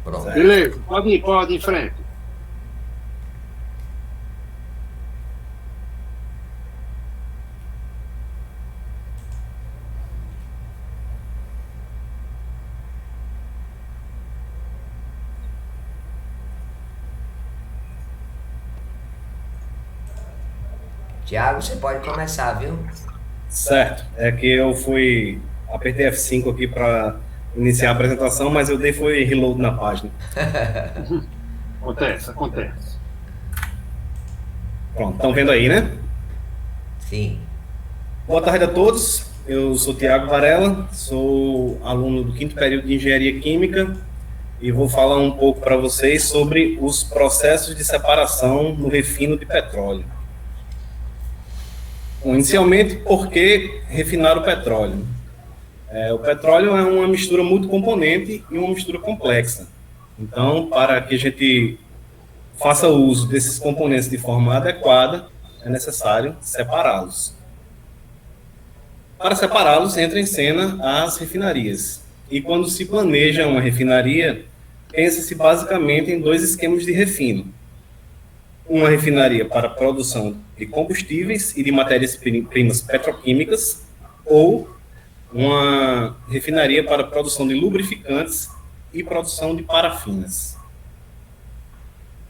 Pronto. Beleza, pode ir em frente. Tiago, você pode começar, viu? Certo. É que eu apertei F5 aqui para iniciar a apresentação, mas eu dei foi reload na página. Acontece. Pronto, estão vendo aí, né? Sim. Boa tarde a todos. Eu sou Tiago Varela, sou aluno do 5º período de Engenharia Química e vou falar um pouco para vocês sobre os processos de separação no refino de petróleo. Bom, inicialmente, por que refinar o petróleo? O petróleo é uma mistura multicomponente e uma mistura complexa. Então, para que a gente faça uso desses componentes de forma adequada, é necessário separá-los. Para separá-los, entra em cena as refinarias. E quando se planeja uma refinaria, pensa-se basicamente em 2 esquemas de refino. Uma refinaria para a produção de combustíveis e de matérias-primas petroquímicas, ou uma refinaria para a produção de lubrificantes e produção de parafinas.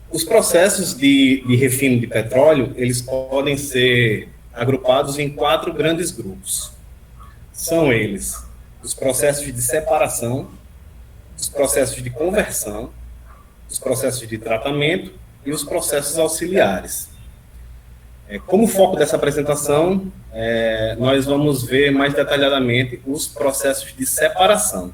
Os processos de refino de petróleo, eles podem ser agrupados em 4 grandes grupos. São eles os processos de separação, os processos de conversão, os processos de tratamento e os processos auxiliares. Como foco dessa apresentação, nós vamos ver mais detalhadamente os processos de separação.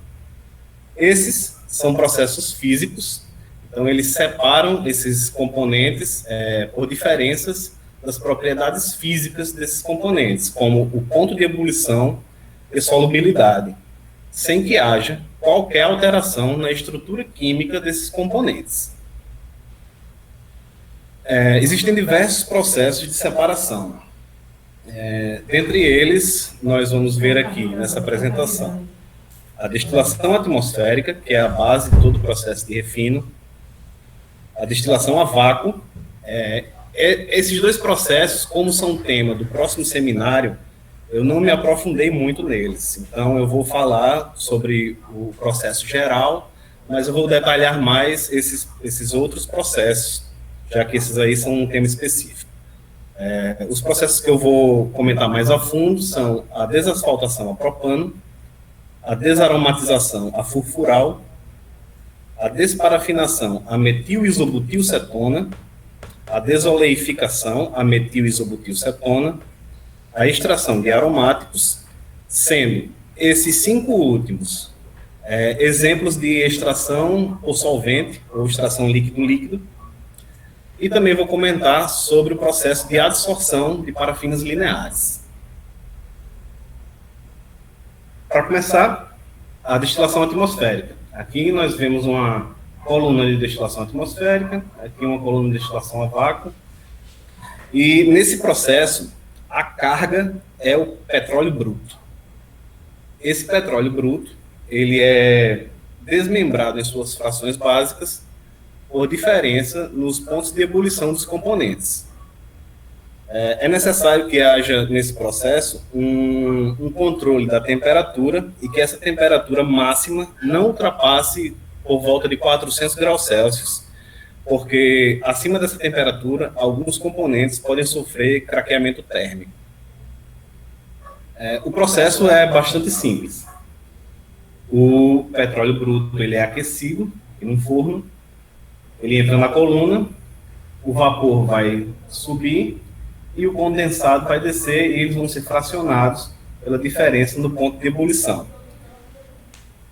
Esses são processos físicos, então eles separam esses componentes por diferenças das propriedades físicas desses componentes, como o ponto de ebulição e solubilidade, sem que haja qualquer alteração na estrutura química desses componentes. Existem diversos processos de separação. Dentre eles, nós vamos ver aqui nessa apresentação a destilação atmosférica, que é a base de todo o processo de refino, a destilação a vácuo. Esses 2 processos, como são tema do próximo seminário, eu não me aprofundei muito neles. Então, eu vou falar sobre o processo geral, mas eu vou detalhar mais esses outros processos, já que esses aí são um tema específico. Os processos que eu vou comentar mais a fundo são a desasfaltação a propano, a desaromatização a furfural, a desparafinação a metil-isobutilcetona, a desoleificação a metil-isobutilcetona, a extração de aromáticos, sendo esses 5 últimos exemplos de extração por solvente, ou extração líquido-líquido, e também vou comentar sobre o processo de adsorção de parafinas lineares. Para começar, a destilação atmosférica. Aqui nós vemos uma coluna de destilação atmosférica, aqui uma coluna de destilação a vácuo, e nesse processo, a carga é o petróleo bruto. Esse petróleo bruto, ele é desmembrado em suas frações básicas por diferença nos pontos de ebulição dos componentes. É necessário que haja nesse processo um controle da temperatura e que essa temperatura máxima não ultrapasse por volta de 400 graus Celsius, porque acima dessa temperatura, alguns componentes podem sofrer craqueamento térmico. O processo é bastante simples. O petróleo bruto ele é aquecido em um forno, ele entra na coluna, o vapor vai subir e o condensado vai descer e eles vão ser fracionados pela diferença no ponto de ebulição.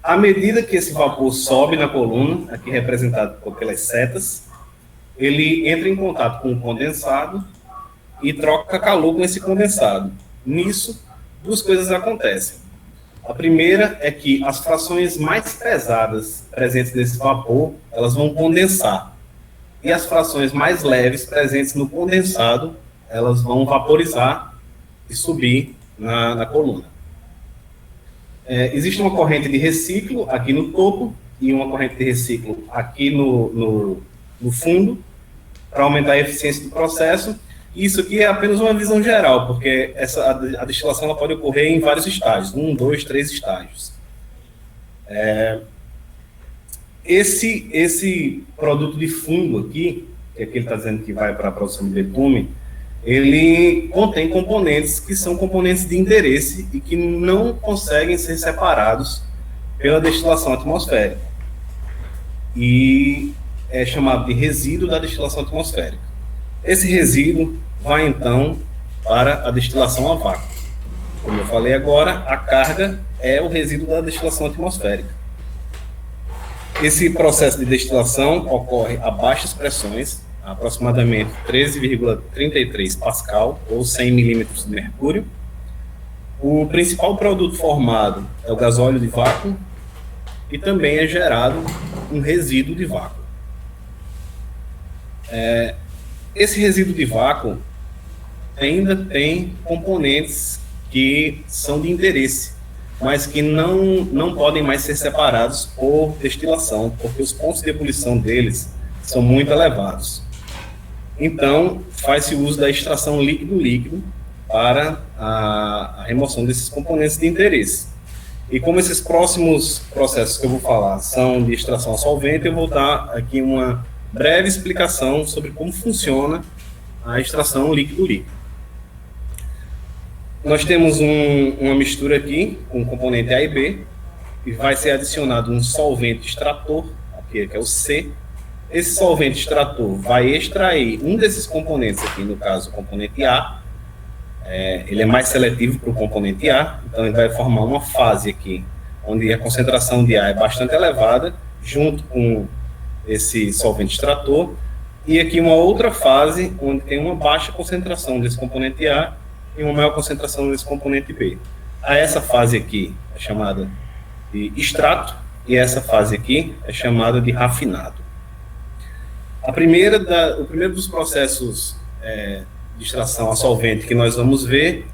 À medida que esse vapor sobe na coluna, aqui representado pelas setas, ele entra em contato com o condensado e troca calor com esse condensado. Nisso, 2 coisas acontecem. A primeira é que as frações mais pesadas presentes nesse vapor, elas vão condensar. E as frações mais leves presentes no condensado, elas vão vaporizar e subir na coluna. Existe uma corrente de reciclo aqui no topo e uma corrente de reciclo aqui no fundo, para aumentar a eficiência do processo. Isso aqui é apenas uma visão geral, porque a destilação ela pode ocorrer em vários estágios, 1, 2, 3 estágios. Esse produto de fundo aqui, que aqui ele está dizendo que vai para a produção de betume, ele contém componentes que são componentes de interesse e que não conseguem ser separados pela destilação atmosférica. E é chamado de resíduo da destilação atmosférica. Esse resíduo vai, então, para a destilação a vácuo. Como eu falei agora, a carga é o resíduo da destilação atmosférica. Esse processo de destilação ocorre a baixas pressões, aproximadamente 13,33 Pascal, ou 100 milímetros de mercúrio. O principal produto formado é o gasóleo de vácuo e também é gerado um resíduo de vácuo. Esse resíduo de vácuo ainda tem componentes que são de interesse, mas que não podem mais ser separados por destilação, porque os pontos de ebulição deles são muito elevados. Então, faz-se uso da extração líquido-líquido para a remoção desses componentes de interesse. E como esses próximos processos que eu vou falar são de extração a solvente, eu vou dar aqui uma breve explicação sobre como funciona a extração líquido-líquido. Nós temos uma mistura aqui com o componente A e B, e vai ser adicionado um solvente extrator, aqui, que é o C. Esse solvente extrator vai extrair um desses componentes aqui, no caso o componente A. Ele é mais seletivo para o componente A, então ele vai formar uma fase aqui, onde a concentração de A é bastante elevada, junto com esse solvente extrator, e aqui uma outra fase, onde tem uma baixa concentração desse componente A e uma maior concentração desse componente B. Essa fase aqui é chamada de extrato, e essa fase aqui é chamada de rafinado. O primeiro dos processos de extração a solvente que nós vamos ver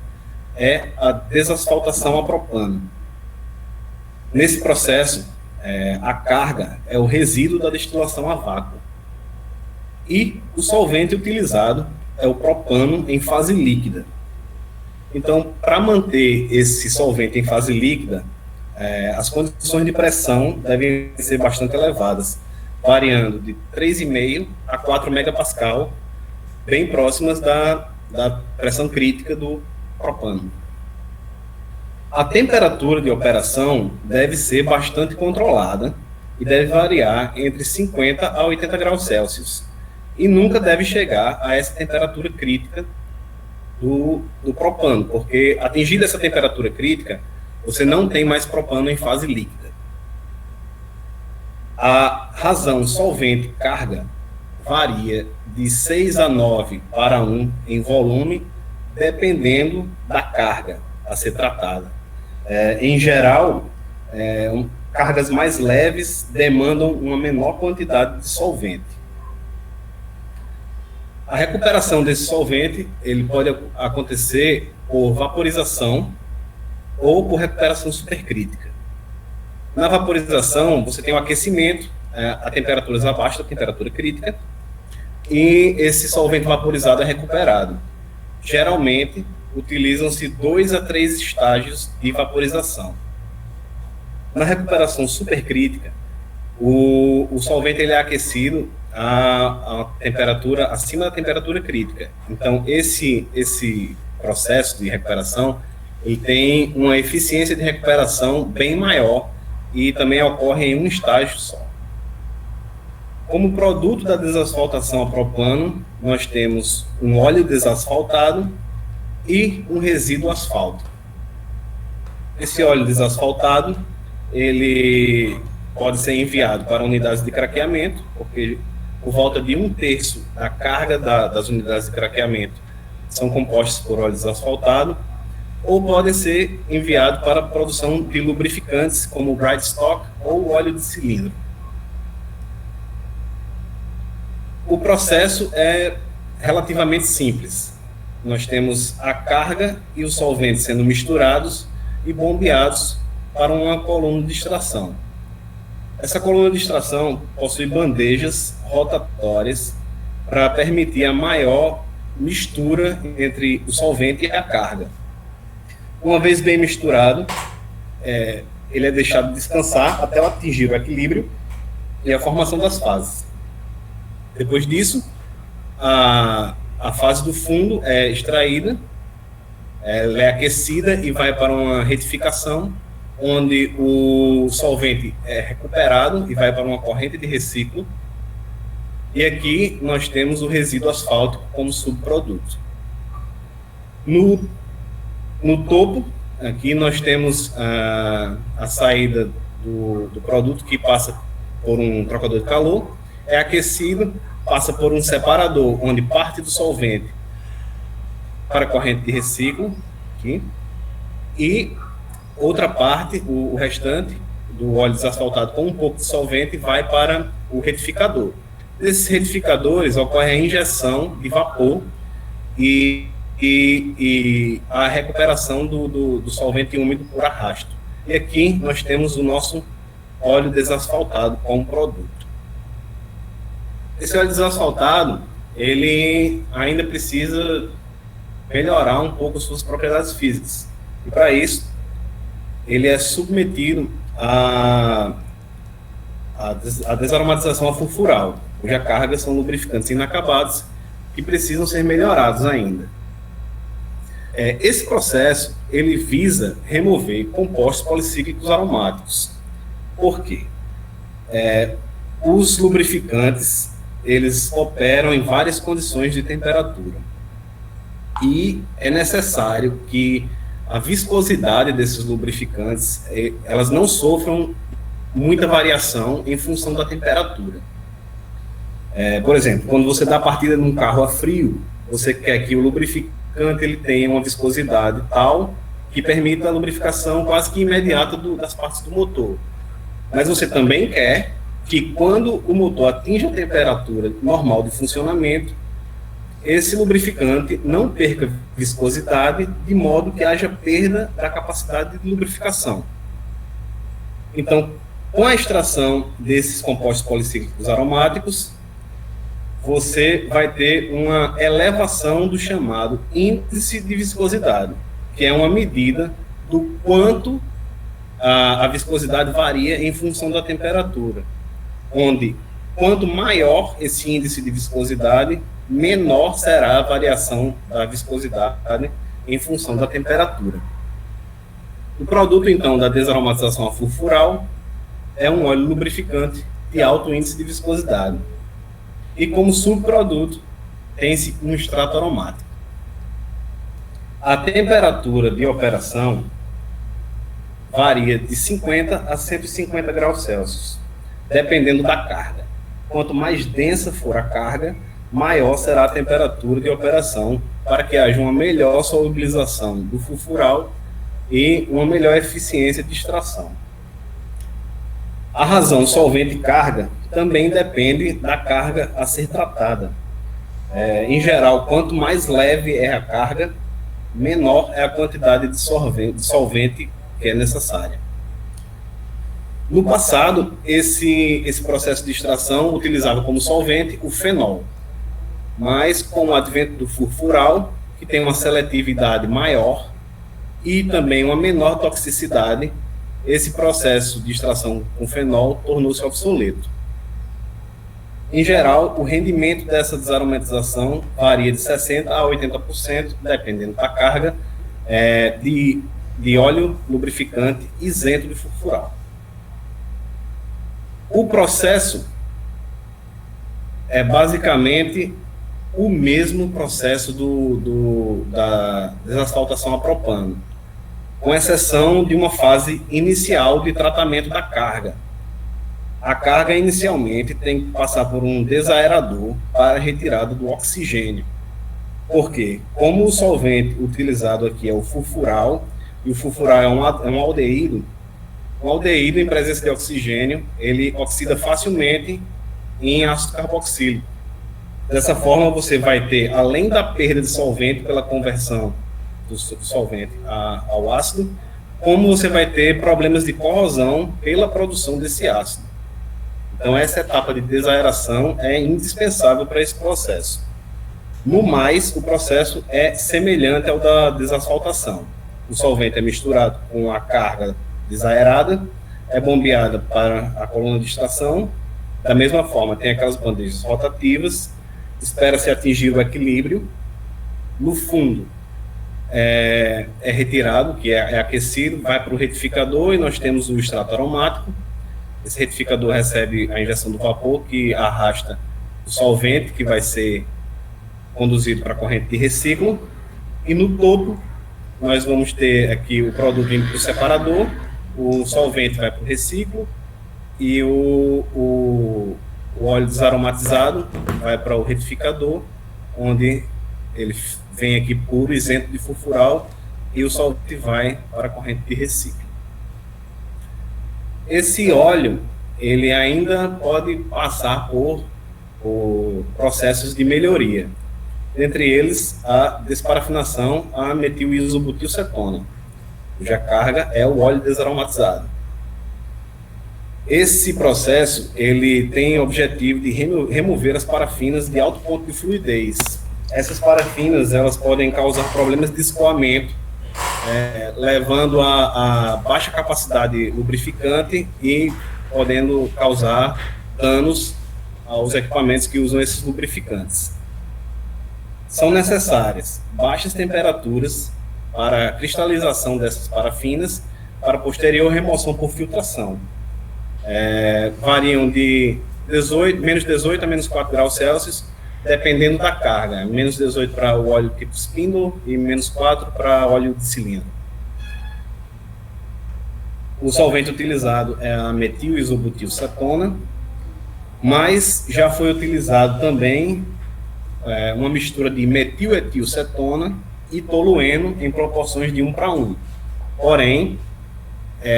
é a desasfaltação a propano. Nesse processo, a carga é o resíduo da destilação a vácuo. E o solvente utilizado é o propano em fase líquida. Então, para manter esse solvente em fase líquida, as condições de pressão devem ser bastante elevadas, variando de 3,5 a 4 megapascal, bem próximas da pressão crítica do propano. A temperatura de operação deve ser bastante controlada e deve variar entre 50 a 80 graus Celsius, e nunca deve chegar a essa temperatura crítica do propano, porque atingida essa temperatura crítica, você não tem mais propano em fase líquida. A razão solvente-carga varia de 6 a 9 para 1 em volume, dependendo da carga a ser tratada. Em geral, cargas mais leves demandam uma menor quantidade de solvente. A recuperação desse solvente ele pode acontecer por vaporização ou por recuperação supercrítica. Na vaporização, você tem um aquecimento a temperaturas abaixo da temperatura crítica, e esse solvente vaporizado é recuperado. Geralmente, utilizam-se 2 a 3 estágios de vaporização. Na recuperação supercrítica, o solvente ele é aquecido a temperatura acima da temperatura crítica. Então, esse processo de recuperação ele tem uma eficiência de recuperação bem maior e também ocorre em um estágio só. Como produto da desasfaltação a propano, nós temos um óleo desasfaltado e um resíduo asfalto. Esse óleo desasfaltado, ele pode ser enviado para unidades de craqueamento, porque por volta de 1/3 da carga das unidades de craqueamento são compostas por óleo desasfaltado, ou podem ser enviados para a produção de lubrificantes, como o bright stock ou o óleo de cilindro. O processo é relativamente simples. Nós temos a carga e o solvente sendo misturados e bombeados para uma coluna de extração. Essa coluna de extração possui bandejas rotatórias para permitir a maior mistura entre o solvente e a carga. Uma vez bem misturado, ele é deixado descansar até atingir o equilíbrio e a formação das fases. Depois disso, a fase do fundo é extraída, ela é aquecida e vai para uma retificação, onde o solvente é recuperado e vai para uma corrente de reciclo. E aqui nós temos o resíduo asfáltico como subproduto. No topo, aqui nós temos a saída do produto, que passa por um trocador de calor, é aquecido, passa por um separador, onde parte do solvente para a corrente de reciclo, aqui, e outra parte, o restante do óleo desasfaltado com um pouco de solvente, vai para o retificador. Nesses retificadores ocorre a injeção de vapor e a recuperação do solvente úmido por arrasto. E aqui nós temos o nosso óleo desasfaltado como produto. Esse óleo desasfaltado, ele ainda precisa melhorar um pouco suas propriedades físicas. E para isso, ele é submetido à desaromatização a furfural, cuja carga são lubrificantes inacabados que precisam ser melhorados ainda. Esse processo, ele visa remover compostos policíclicos aromáticos. Por quê? Os lubrificantes, eles operam em várias condições de temperatura. E é necessário que a viscosidade desses lubrificantes, elas não sofram muita variação em função da temperatura. Por exemplo, quando você dá a partida num carro a frio, você quer que o lubrificante ele tenha uma viscosidade tal que permita a lubrificação quase que imediata das partes do motor. Mas você também quer que, quando o motor atinja a temperatura normal de funcionamento, esse lubrificante não perca viscosidade, de modo que haja perda da capacidade de lubrificação. Então, com a extração desses compostos policíclicos aromáticos, você vai ter uma elevação do chamado índice de viscosidade, que é uma medida do quanto a viscosidade varia em função da temperatura, onde quanto maior esse índice de viscosidade, menor será a variação da viscosidade em função da temperatura. O produto, então, da desaromatização a furfural é um óleo lubrificante de alto índice de viscosidade. E como subproduto, tem-se um extrato aromático. A temperatura de operação varia de 50 a 150 graus Celsius, dependendo da carga. Quanto mais densa for a carga, maior será a temperatura de operação, para que haja uma melhor solubilização do furfural e uma melhor eficiência de extração. A razão solvente e carga também depende da carga a ser tratada. Em geral, quanto mais leve é a carga, menor é a quantidade de solvente que é necessária. No passado, esse processo de extração utilizava como solvente o fenol, mas com o advento do furfural, que tem uma seletividade maior e também uma menor toxicidade, esse processo de extração com fenol tornou-se obsoleto. Em geral, o rendimento dessa desaromatização varia de 60% a 80%, dependendo da carga, de óleo lubrificante isento de furfural. O processo é basicamente o mesmo processo da desasfaltação a propano, com exceção de uma fase inicial de tratamento da carga. A carga inicialmente tem que passar por um desaerador para a retirada do oxigênio. Por quê? Como o solvente utilizado aqui é o furfural, e o furfural é um aldeído, o aldeído em presença de oxigênio, ele oxida facilmente em ácido carboxílico. Dessa forma, você vai ter, além da perda de solvente pela conversão do solvente ao ácido, como você vai ter problemas de corrosão pela produção desse ácido. Então, essa etapa de desaeração é indispensável para esse processo. No mais, o processo é semelhante ao da desasfaltação. O solvente é misturado com a carga desaerada, é bombeada para a coluna de extração. Da mesma forma, tem aquelas bandejas rotativas, espera-se atingir o equilíbrio. No fundo, é retirado, que é aquecido, vai para o retificador e nós temos o extrato aromático. Esse retificador recebe a injeção do vapor, que arrasta o solvente, que vai ser conduzido para a corrente de reciclo. E no topo, nós vamos ter aqui o produto indo para o separador, o solvente vai para o reciclo e o óleo desaromatizado vai para o retificador, onde ele vem aqui puro, isento de furfural, e o solvente vai para a corrente de reciclo. Esse óleo, ele ainda pode passar por processos de melhoria. Entre eles, a desparafinação a metil-isobutilcetona, cuja carga é o óleo desaromatizado. Esse processo, ele tem o objetivo de remover as parafinas de alto ponto de fluidez. Essas parafinas, elas podem causar problemas de escoamento, levando a baixa capacidade lubrificante e podendo causar danos aos equipamentos que usam esses lubrificantes. São necessárias baixas temperaturas para a cristalização dessas parafinas, para posterior remoção por filtração. Variam de menos 18 a menos 4 graus Celsius, dependendo da carga. Menos 18 para o óleo tipo spindle e menos 4 para óleo de cilindro. O solvente utilizado é a metil-isobutilcetona, mas já foi utilizado também uma mistura de metiletilcetona e tolueno em proporções de 1:1. Porém,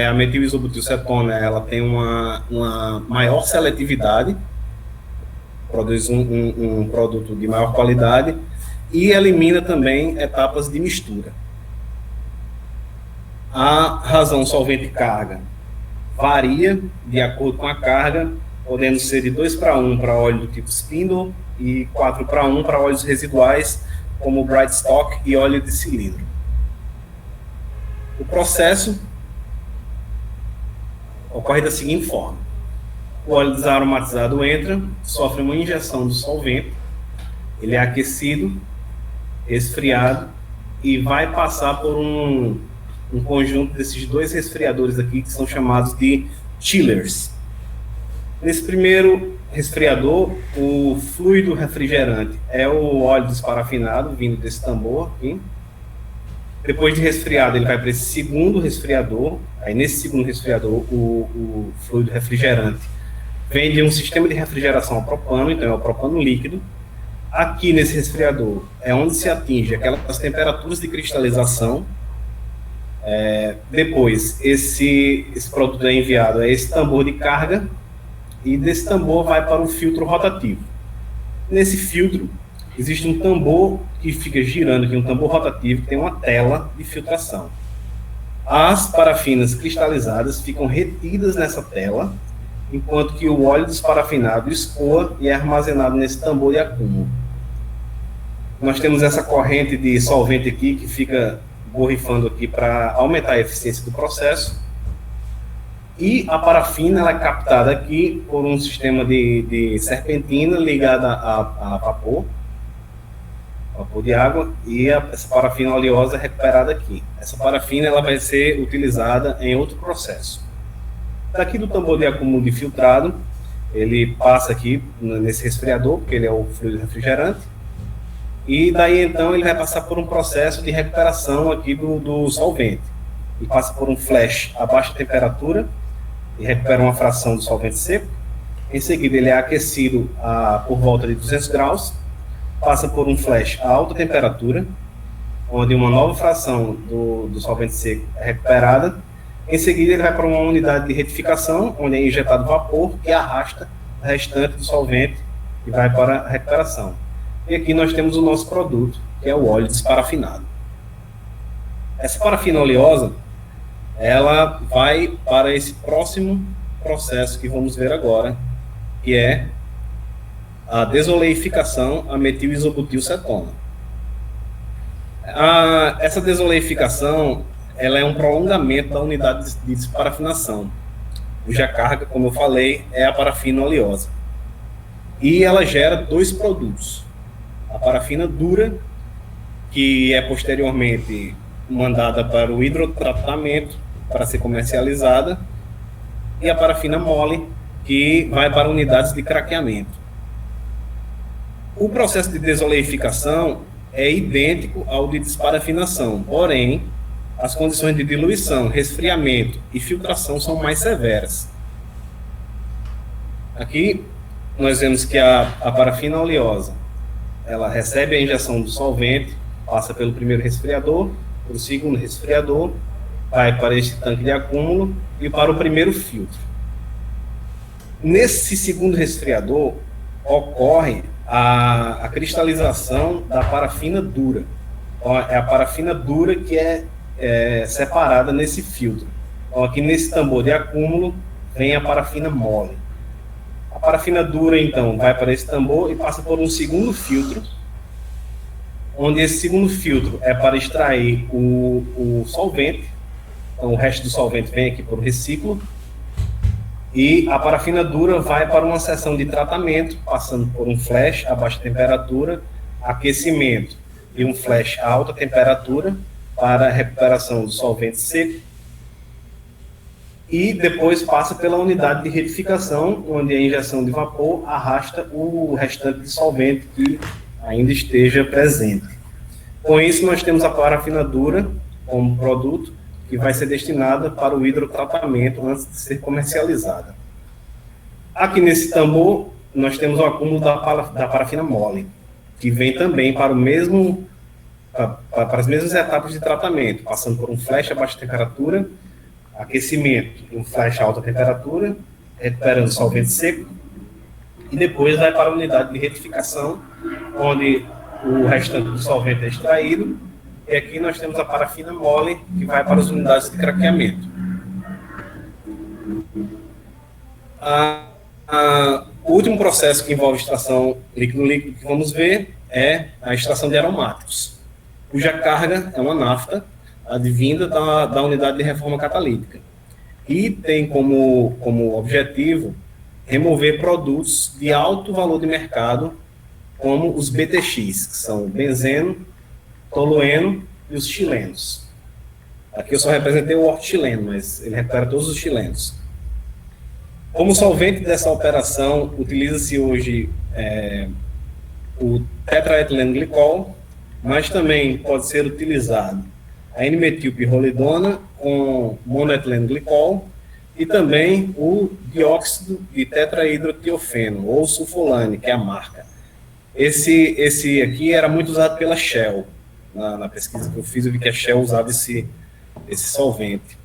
a metil-isobutilcetona ela tem uma maior seletividade, produz um produto de maior qualidade e elimina também etapas de mistura. A razão solvente-carga varia de acordo com a carga, podendo ser de 2:1 para óleo do tipo spindle e 4:1 para óleos residuais, como Brightstock e óleo de cilindro. O processo ocorre da seguinte forma: o óleo desaromatizado entra, sofre uma injeção do solvente, ele é aquecido, resfriado e vai passar por um conjunto desses dois resfriadores aqui, que são chamados de chillers. Nesse primeiro resfriador, o fluido refrigerante é o óleo desparafinado, vindo desse tambor aqui. Depois de resfriado, ele vai para esse segundo resfriador. Aí, nesse segundo resfriador, o fluido refrigerante vem de um sistema de refrigeração a propano, então é o propano líquido. Aqui, nesse resfriador, é onde se atinge aquelas temperaturas de cristalização. Depois, esse produto é enviado a esse tambor de carga, e desse tambor vai para um filtro rotativo. Nesse filtro, existe um tambor que fica girando aqui, um tambor rotativo, que tem uma tela de filtração. As parafinas cristalizadas ficam retidas nessa tela, enquanto que o óleo desparafinado escoa e é armazenado nesse tambor de acúmulo. Nós temos essa corrente de solvente aqui, que fica borrifando aqui para aumentar a eficiência do processo. E a parafina ela é captada aqui por um sistema de serpentina ligada a vapor de água, e essa parafina oleosa é recuperada aqui. Essa parafina ela vai ser utilizada em outro processo. Daqui do tambor de acúmulo de filtrado, ele passa aqui nesse resfriador, porque ele é o fluido refrigerante, e daí então ele vai passar por um processo de recuperação aqui do solvente. E passa por um flash a baixa temperatura, e recupera uma fração do solvente seco. Em seguida, ele é aquecido por volta de 200 graus, passa por um flash a alta temperatura, onde uma nova fração do solvente seco é recuperada. Em seguida, ele vai para uma unidade de retificação, onde é injetado vapor que arrasta o restante do solvente e vai para a recuperação. E aqui nós temos o nosso produto, que é o óleo desparafinado. Essa parafina oleosa, ela vai para esse próximo processo que vamos ver agora, que é a desoleificação a metil-isobutilcetona. Essa desoleificação ela é um prolongamento da unidade de desparafinação, cuja carga, como eu falei, é a parafina oleosa. E ela gera dois produtos. A parafina dura, que é posteriormente mandada para o hidrotratamento para ser comercializada, e a parafina mole, que vai para unidades de craqueamento. O processo de desoleificação é idêntico ao de desparafinação, porém, as condições de diluição, resfriamento e filtração são mais severas. Aqui, nós vemos que a parafina oleosa, ela recebe a injeção do solvente, passa pelo primeiro resfriador, pelo segundo resfriador, vai para este tanque de acúmulo e para o primeiro filtro. Nesse segundo resfriador, ocorre a cristalização da parafina dura. Então, é a parafina dura que é separada nesse filtro. Então, aqui nesse tambor de acúmulo, vem a parafina mole. A parafina dura, então, vai para esse tambor e passa por um segundo filtro, onde esse segundo filtro é para extrair o solvente. Então, o resto do solvente vem aqui para o reciclo. E a parafina dura vai para uma seção de tratamento, passando por um flash a baixa temperatura, aquecimento e um flash a alta temperatura para a recuperação do solvente seco. E depois passa pela unidade de retificação, onde a injeção de vapor arrasta o restante de solvente que ainda esteja presente. Com isso, nós temos a parafina dura como produto, que vai ser destinada para o hidrotratamento antes de ser comercializada. Aqui nesse tambor, nós temos o acúmulo da parafina mole, que vem também para as mesmas etapas de tratamento, passando por um flash a baixa temperatura, aquecimento e um flash a alta temperatura, recuperando o solvente seco, e depois vai para a unidade de retificação, onde o restante do solvente é extraído. E aqui nós temos a parafina mole, que vai para as unidades de craqueamento. O último processo que envolve extração líquido-líquido que vamos ver é a extração de aromáticos, cuja carga é uma nafta advinda da unidade de reforma catalítica. E tem como objetivo remover produtos de alto valor de mercado, como os BTX, que são o benzeno, tolueno e os chilenos. Aqui eu só representei o hortileno, mas ele recupera todos os chilenos. Como solvente dessa operação, utiliza-se hoje o tetraetilenglicol, mas também pode ser utilizado a N-metilpirrolidona com monoetilenglicol e também o dióxido de tetrahidrotiofeno, ou sulfolane, que é a marca. Esse aqui era muito usado pela Shell. Na pesquisa que eu fiz, eu vi que a Shell usava esse solvente.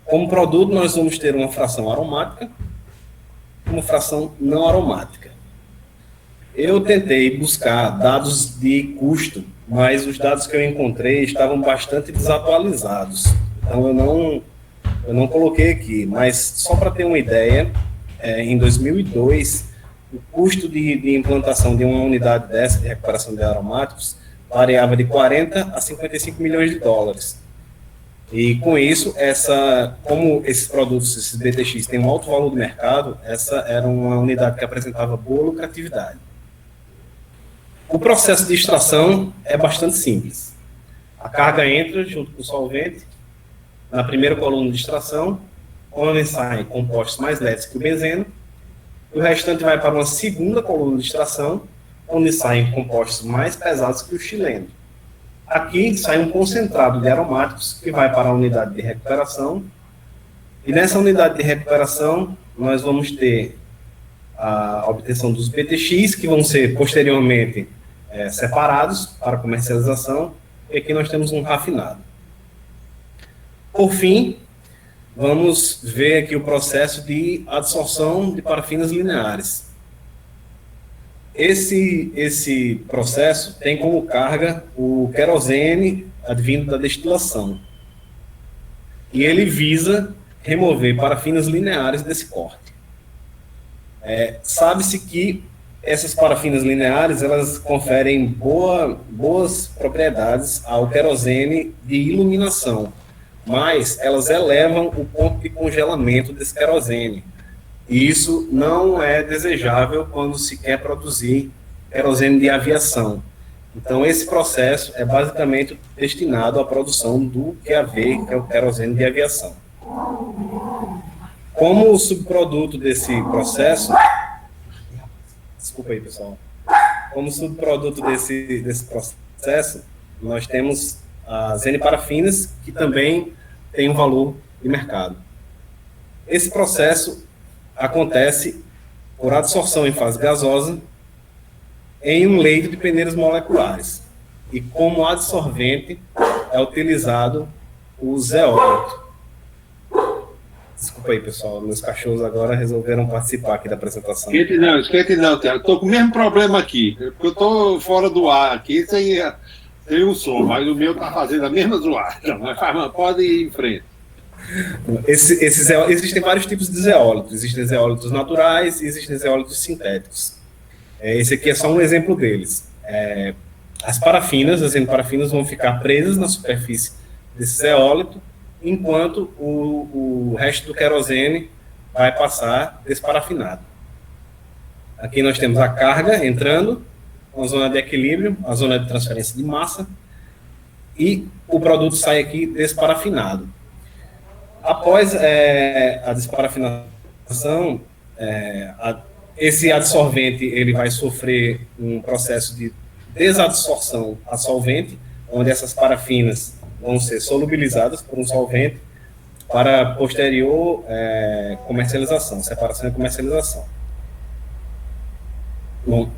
Como produto, nós vamos ter uma fração aromática e uma fração não aromática. Eu tentei buscar dados de custo, mas os dados que eu encontrei estavam bastante desatualizados. Então, eu não coloquei aqui, mas só para ter uma ideia, em 2002, o custo de implantação de uma unidade dessa, de recuperação de aromáticos, variava de 40 a 55 milhões de dólares. E com isso, como esses produtos, esses BTX, têm um alto valor de mercado, essa era uma unidade que apresentava boa lucratividade. O processo de extração é bastante simples. A carga entra junto com o solvente na primeira coluna de extração, onde saem compostos mais leves que o benzeno, e o restante vai para uma segunda coluna de extração, onde saem compostos mais pesados que o chileno. Aqui sai um concentrado de aromáticos que vai para a unidade de recuperação, e nessa unidade de recuperação nós vamos ter a obtenção dos BTX, que vão ser posteriormente separados para comercialização, e aqui nós temos um rafinado. Por fim, vamos ver aqui o processo de adsorção de parafinas lineares. Esse processo tem como carga o querosene advindo da destilação. E ele visa remover parafinas lineares desse corte. Sabe-se que essas parafinas lineares, elas conferem boas propriedades ao querosene de iluminação, mas elas elevam o ponto de congelamento desse querosene. E isso não é desejável quando se quer produzir querosene de aviação. Então, esse processo é basicamente destinado à produção do QAV, que é o querosene de aviação. Como o subproduto desse processo... Desculpa aí, pessoal. Como subproduto desse processo, nós temos as N-parafinas, que também tem um valor de mercado. Esse processo acontece por adsorção em fase gasosa em um leito de peneiras moleculares. E como adsorvente é utilizado o zeólito. Desculpa aí, pessoal. Meus cachorros agora resolveram participar aqui da apresentação. Esquente não, Tiago. Estou com o mesmo problema aqui. Porque eu estou fora do ar aqui, sem o som, mas o meu está fazendo a mesma zoada. Mas pode ir em frente. Existem vários tipos de zeólitos. Existem zeólitos naturais e existem zeólitos sintéticos. Esse aqui é só um exemplo deles. As N-parafinas vão ficar presas na superfície desse zeólito, enquanto o resto do querosene vai passar desparafinado. Aqui nós temos a carga entrando, uma zona de equilíbrio, a zona de transferência de massa, e o produto sai aqui desparafinado. Após a desparafinação, esse adsorvente ele vai sofrer um processo de desadsorção a solvente, onde essas parafinas vão ser solubilizadas por um solvente para posterior comercialização, separação e comercialização. Bom,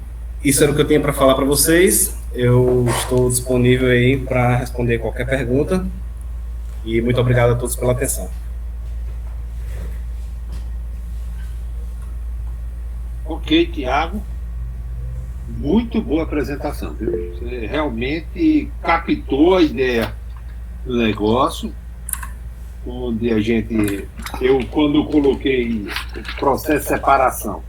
isso era o que eu tinha para falar para vocês. Eu estou disponível aí para responder qualquer pergunta e muito obrigado a todos pela atenção. Ok, Tiago. Muito boa apresentação, viu? Você realmente captou a ideia do negócio, onde eu quando coloquei o processo de separação,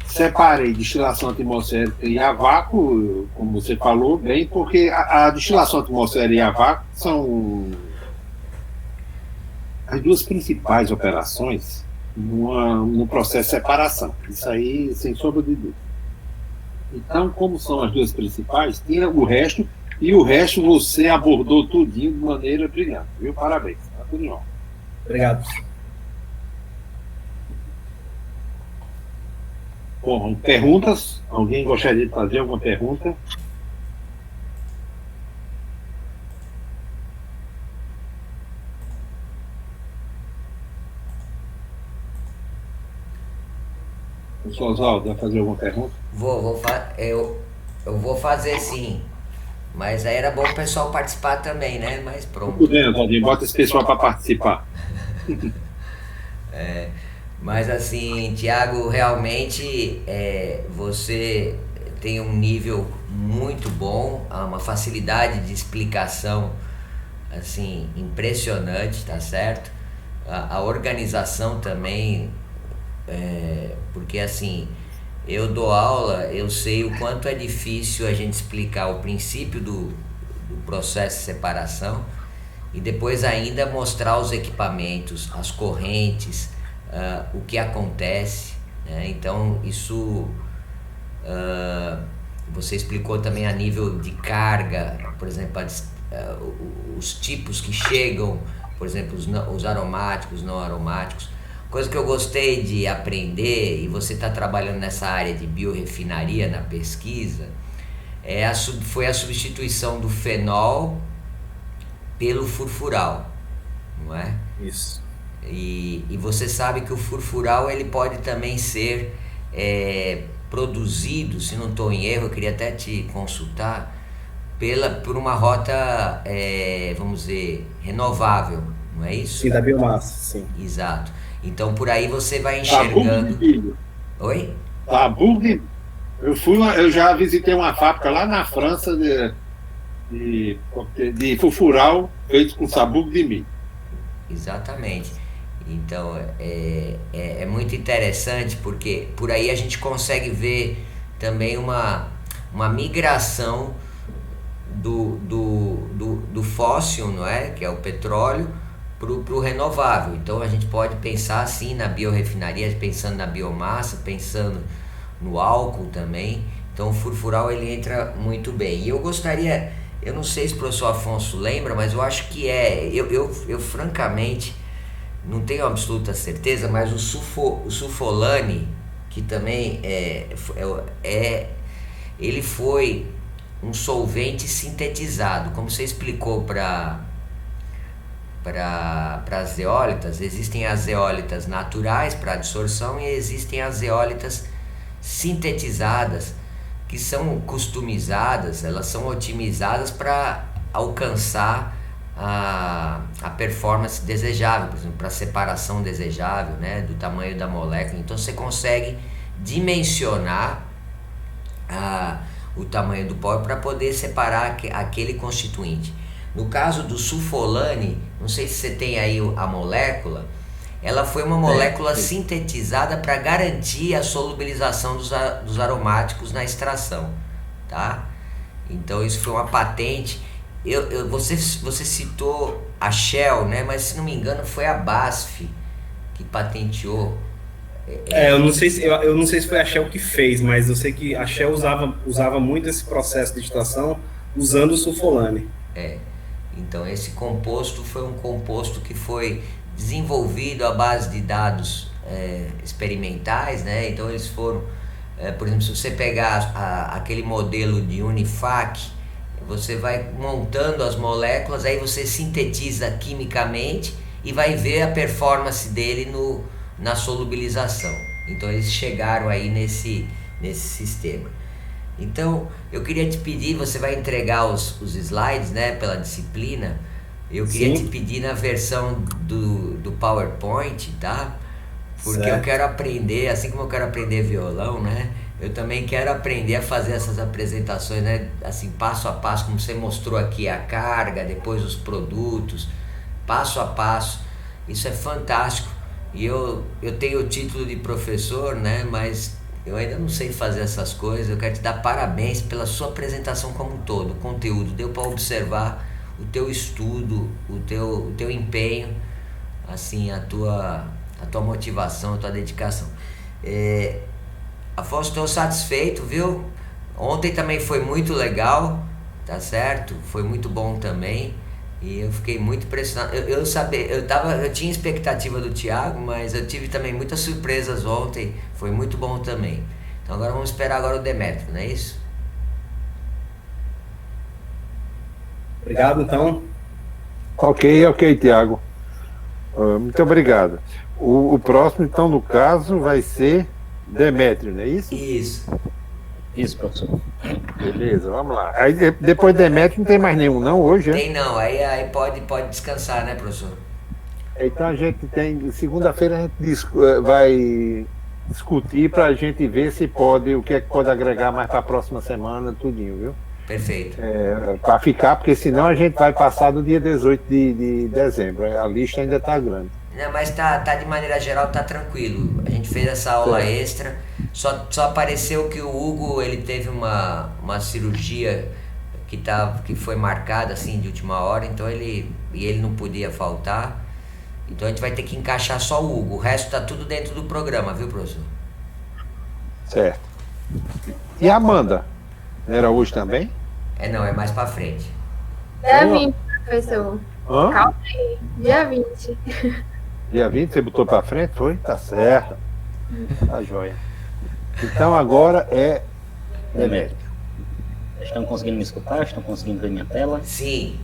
separei destilação atmosférica e a vácuo, como você falou bem, porque a destilação atmosférica e a vácuo são as duas principais operações no processo de separação. Isso aí, sem sombra de dúvida. Então, como são as duas principais, tinha o resto, e o resto você abordou tudinho de maneira brilhante, viu? Parabéns. Tá tudo em ordem. Obrigado. Bom, perguntas? Alguém gostaria de fazer alguma pergunta? O senhor Oswaldo vai fazer alguma pergunta? Eu vou fazer sim. Mas aí era bom o pessoal participar também, né? Mas pronto. Tudo bem, Oswaldo, bota esse pessoal para participar. Mas assim, Tiago, realmente você tem um nível muito bom, uma facilidade de explicação assim, impressionante, tá certo? A organização também, porque assim, eu dou aula, eu sei o quanto é difícil a gente explicar o princípio do processo de separação e depois ainda mostrar os equipamentos, as correntes, o que acontece, né? Então isso você explicou também a nível de carga, por exemplo, os tipos que chegam, por exemplo, os aromáticos, não aromáticos. Coisa que eu gostei de aprender, e você está trabalhando nessa área de biorefinaria na pesquisa, foi a substituição do fenol pelo furfural, não é? Isso. E você sabe que o furfural ele pode também ser produzido, se não estou em erro, eu queria até te consultar, por uma rota, vamos dizer, renovável, não é isso? Sim, da biomassa, sim. Exato. Então por aí você vai enxergando. Oi? Eu já visitei uma fábrica lá na França de furfural feito com sabugo de milho. Exatamente. Então é muito interessante, porque por aí a gente consegue ver também uma migração do fóssil, não é? Que é o petróleo, para o renovável. Então a gente pode pensar assim na biorefinaria, pensando na biomassa, pensando no álcool também. Então o furfural ele entra muito bem. E eu gostaria, eu não sei se o professor Afonso lembra, mas eu acho que eu francamente não tenho absoluta certeza, mas o sulfolane, que também ele foi um solvente sintetizado, como você explicou para as zeólitas. Existem as zeólitas naturais para absorção e existem as zeólitas sintetizadas, que são customizadas, elas são otimizadas para alcançar a performance desejável, por exemplo, para a separação desejável, né, do tamanho da molécula. Então você consegue dimensionar o tamanho do pó para poder separar aquele constituinte. No caso do sulfolane, não sei se você tem aí a molécula, ela foi uma molécula sintetizada para garantir a solubilização dos aromáticos na extração, tá? Então isso foi uma patente. Você citou a Shell, né? Mas se não me engano foi a BASF que patenteou. Eu não sei se foi a Shell que fez, mas eu sei que a Shell usava muito esse processo de extração usando o sulfolane. Então esse composto foi um composto que foi desenvolvido à base de dados experimentais, né? Então eles foram, por exemplo, se você pegar aquele modelo de Unifac, você vai montando as moléculas, aí você sintetiza quimicamente e vai ver a performance dele na solubilização. Então eles chegaram aí nesse sistema. Então eu queria te pedir, você vai entregar os slides, né, pela disciplina. Eu queria te pedir na versão do PowerPoint, tá? Porque eu quero aprender, assim como eu quero aprender violão, né? Eu também quero aprender a fazer essas apresentações, né? Assim, passo a passo, como você mostrou aqui, a carga, depois os produtos, passo a passo. Isso é fantástico. E eu tenho o título de professor, né? Mas eu ainda não sei fazer essas coisas. Eu quero te dar parabéns pela sua apresentação como um todo. O conteúdo, deu para observar o teu estudo, o teu empenho, assim, a tua motivação, a tua dedicação. Afonso, estou satisfeito, viu? Ontem também foi muito legal, tá certo? Foi muito bom também. E eu fiquei muito impressionado. Eu tinha expectativa do Thiago, mas eu tive também muitas surpresas ontem. Foi muito bom também. Então agora vamos esperar agora o Demétrio, não é isso? Obrigado, então. Ok, Thiago. Muito obrigado. O próximo, então, no caso, vai ser Demétrio, não é isso? Isso, professor. Beleza, vamos lá. Aí depois de Demétrio não tem mais nenhum, não, hoje? Tem não, aí pode descansar, né, professor? Então a gente tem, segunda-feira a gente vai discutir para a gente ver se pode, o que é que pode agregar mais para a próxima semana, tudinho, viu? Perfeito. Para ficar, porque senão a gente vai passar do dia 18 de dezembro, a lista ainda está grande. Não, mas tá de maneira geral, tá tranquilo. A gente fez essa aula extra, só apareceu que o Hugo, ele teve uma cirurgia que foi marcada assim de última hora, então ele não podia faltar. Então a gente vai ter que encaixar só o Hugo, o resto tá tudo dentro do programa, viu, professor? Certo. E a Amanda? Era hoje também? Não, é mais pra frente. Dia 20, professor. Hã? Calma aí, dia 20. Dia 20, você botou para frente? Foi? Tá certo. Tá joia. Então agora é Demétrio. Estão conseguindo me escutar? Estão conseguindo ver minha tela? Sim.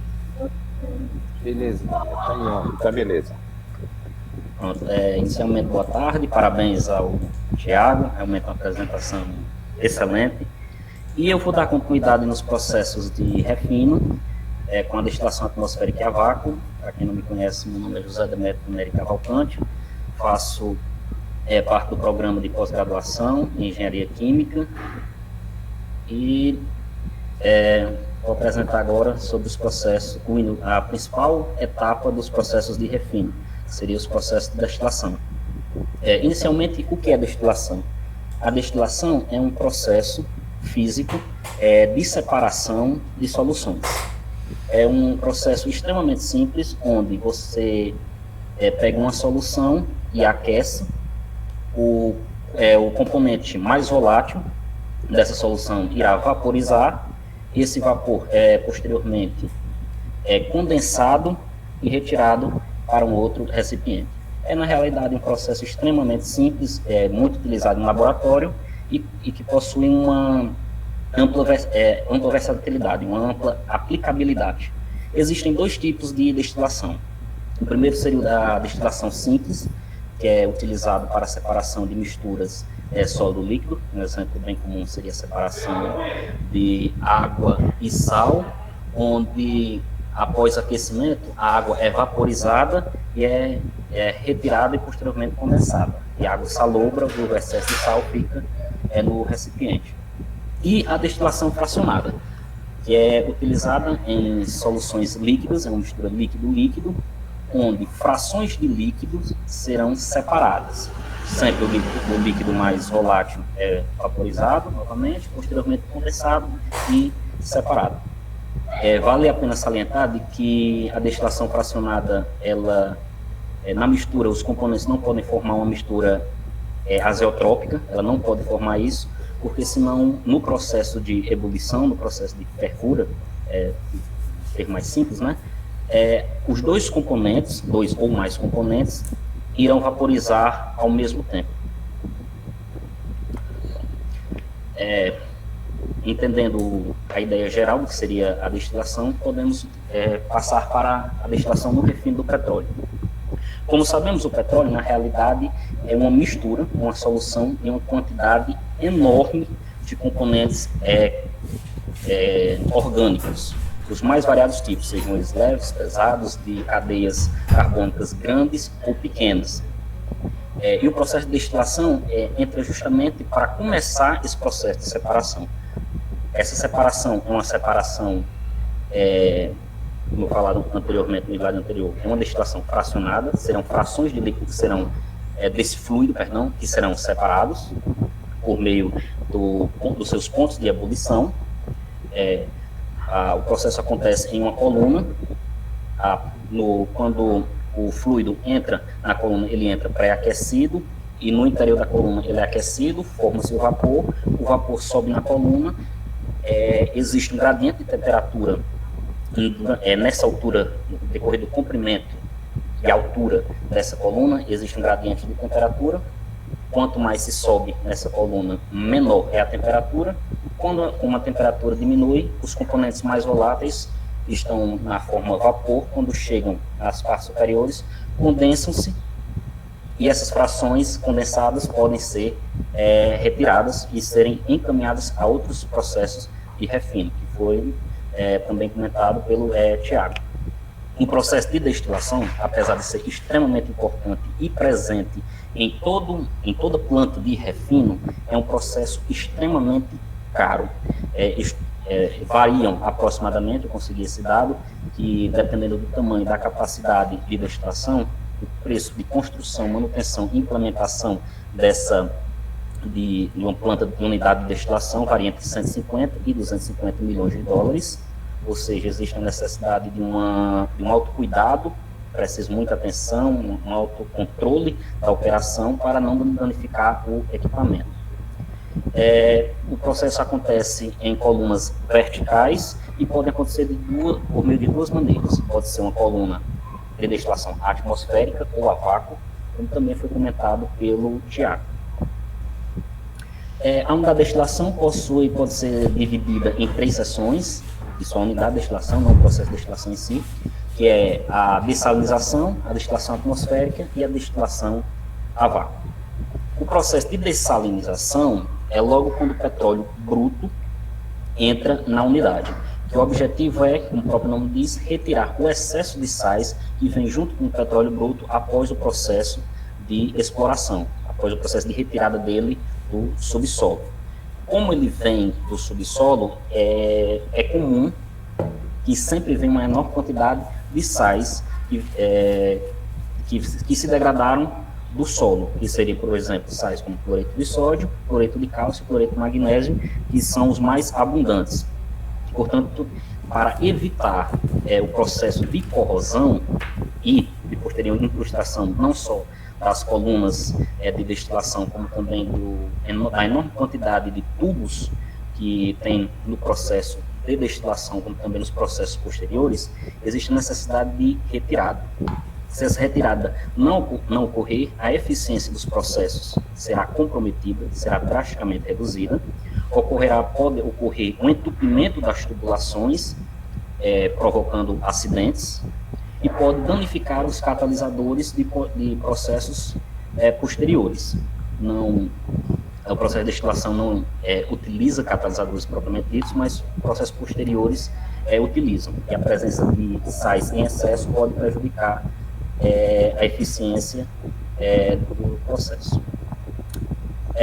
Beleza. Tá em ordem, tá beleza. Pronto. Inicialmente, boa tarde. Parabéns ao Thiago. Realmente uma apresentação excelente. E eu vou dar continuidade nos processos de refino com a destilação atmosférica a vácuo. Para quem não me conhece, meu nome é José Demétrio Neri Cavalcante. Faço parte do programa de pós-graduação em Engenharia Química. E vou apresentar agora sobre os processos, a principal etapa dos processos de refino. Seria os processos de destilação. Inicialmente, o que é destilação? A destilação é um processo físico de separação de soluções. É um processo extremamente simples, onde você pega uma solução e aquece. O componente mais volátil dessa solução irá vaporizar. Esse vapor posteriormente condensado e retirado para um outro recipiente. Na realidade, um processo extremamente simples, muito utilizado em laboratório e que possui uma ampla versatilidade, uma ampla aplicabilidade. Existem dois tipos de destilação. O primeiro seria o da destilação simples, que é utilizado para a separação de misturas sólido-líquido. Um exemplo bem comum seria a separação de água e sal, onde após aquecimento a água é vaporizada e é retirada e posteriormente condensada. E a água salobra, o excesso de sal fica no recipiente. E a destilação fracionada, que é utilizada em soluções líquidas, é uma mistura líquido-líquido, onde frações de líquidos serão separadas. Sempre o líquido mais volátil é vaporizado novamente, posteriormente condensado e separado. Vale a pena salientar de que a destilação fracionada, na mistura, os componentes não podem formar uma mistura azeotrópica, ela não pode formar isso, porque senão no processo de ebulição, no processo de fervura, termo mais simples, né? Os dois componentes, dois ou mais componentes, irão vaporizar ao mesmo tempo. Entendendo a ideia geral do que seria a destilação, podemos passar para a destilação no refino do petróleo. Como sabemos, o petróleo, na realidade, é uma mistura, uma solução em uma quantidade enorme de componentes orgânicos, dos mais variados tipos, sejam eles leves, pesados, de cadeias carbônicas grandes ou pequenas. E o processo de destilação entra justamente para começar esse processo de separação. Essa separação é uma separação, como falado anteriormente, no slide anterior, é uma destilação fracionada, serão frações de líquido que serão, desse fluido, que serão separados por meio dos seus pontos de ebulição. O processo acontece em uma coluna. Quando o fluido entra na coluna, ele entra pré-aquecido, e no interior da coluna ele é aquecido, forma-se o vapor sobe na coluna, existe um gradiente de temperatura nessa altura, no decorrer do comprimento e altura dessa coluna, existe um gradiente de temperatura. Quanto mais se sobe nessa coluna, menor é a temperatura. Quando uma temperatura diminui, os componentes mais voláteis estão na forma vapor. Quando chegam às partes superiores, condensam-se, e essas frações condensadas podem ser retiradas e serem encaminhadas a outros processos de refino, que foi também comentado pelo Tiago. O processo de destilação, apesar de ser extremamente importante e presente em toda planta de refino, é um processo extremamente caro. Variam aproximadamente, eu consegui esse dado, que dependendo do tamanho, da capacidade de destilação, o preço de construção, manutenção e implementação de uma planta de unidade de destilação varia entre 150 e 250 milhões de dólares, ou seja, existe a necessidade de um autocuidado, precisa muita atenção, um autocontrole da operação para não danificar o equipamento. O processo acontece em colunas verticais e pode acontecer por meio de duas maneiras. Pode ser uma coluna de destilação atmosférica ou a vácuo, como também foi comentado pelo Tiago. A unidade de destilação pode ser dividida em 3 seções. Isso é a unidade de destilação, não o processo de destilação em si, que é a dessalinização, a destilação atmosférica e a destilação a vácuo. O processo de dessalinização é logo quando o petróleo bruto entra na unidade, que o objetivo é, como o próprio nome diz, retirar o excesso de sais que vem junto com o petróleo bruto após o processo de exploração, após o processo de retirada dele do subsolo. Como ele vem do subsolo, é comum que sempre venha uma enorme quantidade de sais que que se degradaram do solo, que seria, por exemplo, sais como cloreto de sódio, cloreto de cálcio, cloreto de magnésio, que são os mais abundantes. Portanto, para evitar o processo de corrosão e de posterior incrustação, não só das colunas de destilação, como também da enorme quantidade de tubos que tem no processo de destilação, como também nos processos posteriores, existe a necessidade de retirada. Se essa retirada não ocorrer, a eficiência dos processos será comprometida, será drasticamente reduzida, pode ocorrer um entupimento das tubulações, provocando acidentes, e pode danificar os catalisadores de processos posteriores. O processo de destilação não utiliza catalisadores propriamente ditos, mas processos posteriores utilizam. E a presença de sais em excesso pode prejudicar a eficiência do processo.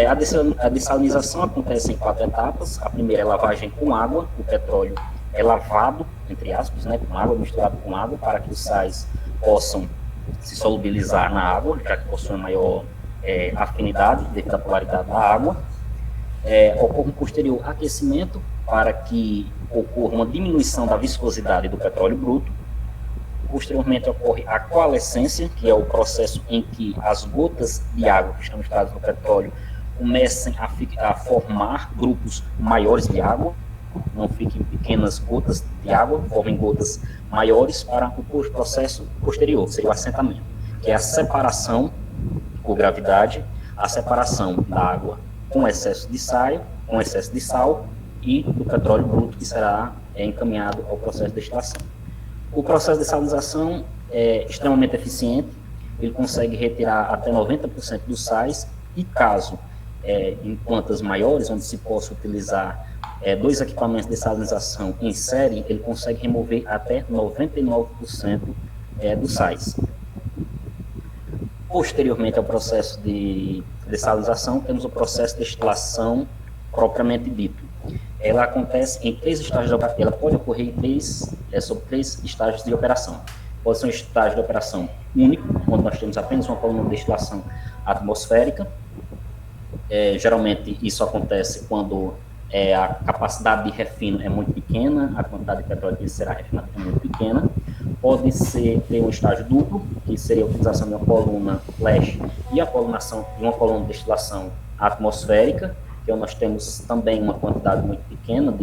A dessalinização acontece em 4 etapas. A primeira é a lavagem com água. O petróleo é lavado, entre aspas, com água, misturado com água, para que os sais possam se solubilizar na água, já que possuem maior afinidade devido à polaridade da água. Ocorre um posterior aquecimento para que ocorra uma diminuição da viscosidade do petróleo bruto. Posteriormente ocorre a coalescência, que é o processo em que as gotas de água que estão misturadas no petróleo comecem a formar grupos maiores de água, não fiquem pequenas gotas de água, formem gotas maiores para o processo posterior, que seria o assentamento, que é a separação por gravidade, a separação da água com excesso de sal e do petróleo bruto, que será encaminhado ao processo de destilação. O processo de salinização é extremamente eficiente, ele consegue retirar até 90% dos sais, e caso em plantas maiores, onde se possa utilizar 2 equipamentos de salinização em série, ele consegue remover até 99% dos sais. Posteriormente ao processo de dessalinização, temos o processo de destilação propriamente dito. Ela acontece em 3 estágios de operação. Ela pode ocorrer sobre 3 estágios de operação. Pode ser um estágio de operação único, onde nós temos apenas uma coluna de destilação atmosférica. Geralmente isso acontece quando a capacidade de refino é muito pequena, a quantidade de petróleo que será refinado é muito pequena. Pode ter um estágio duplo, que seria a utilização de uma coluna flash e a colunação de uma coluna de destilação atmosférica, que nós temos também uma quantidade muito pequena,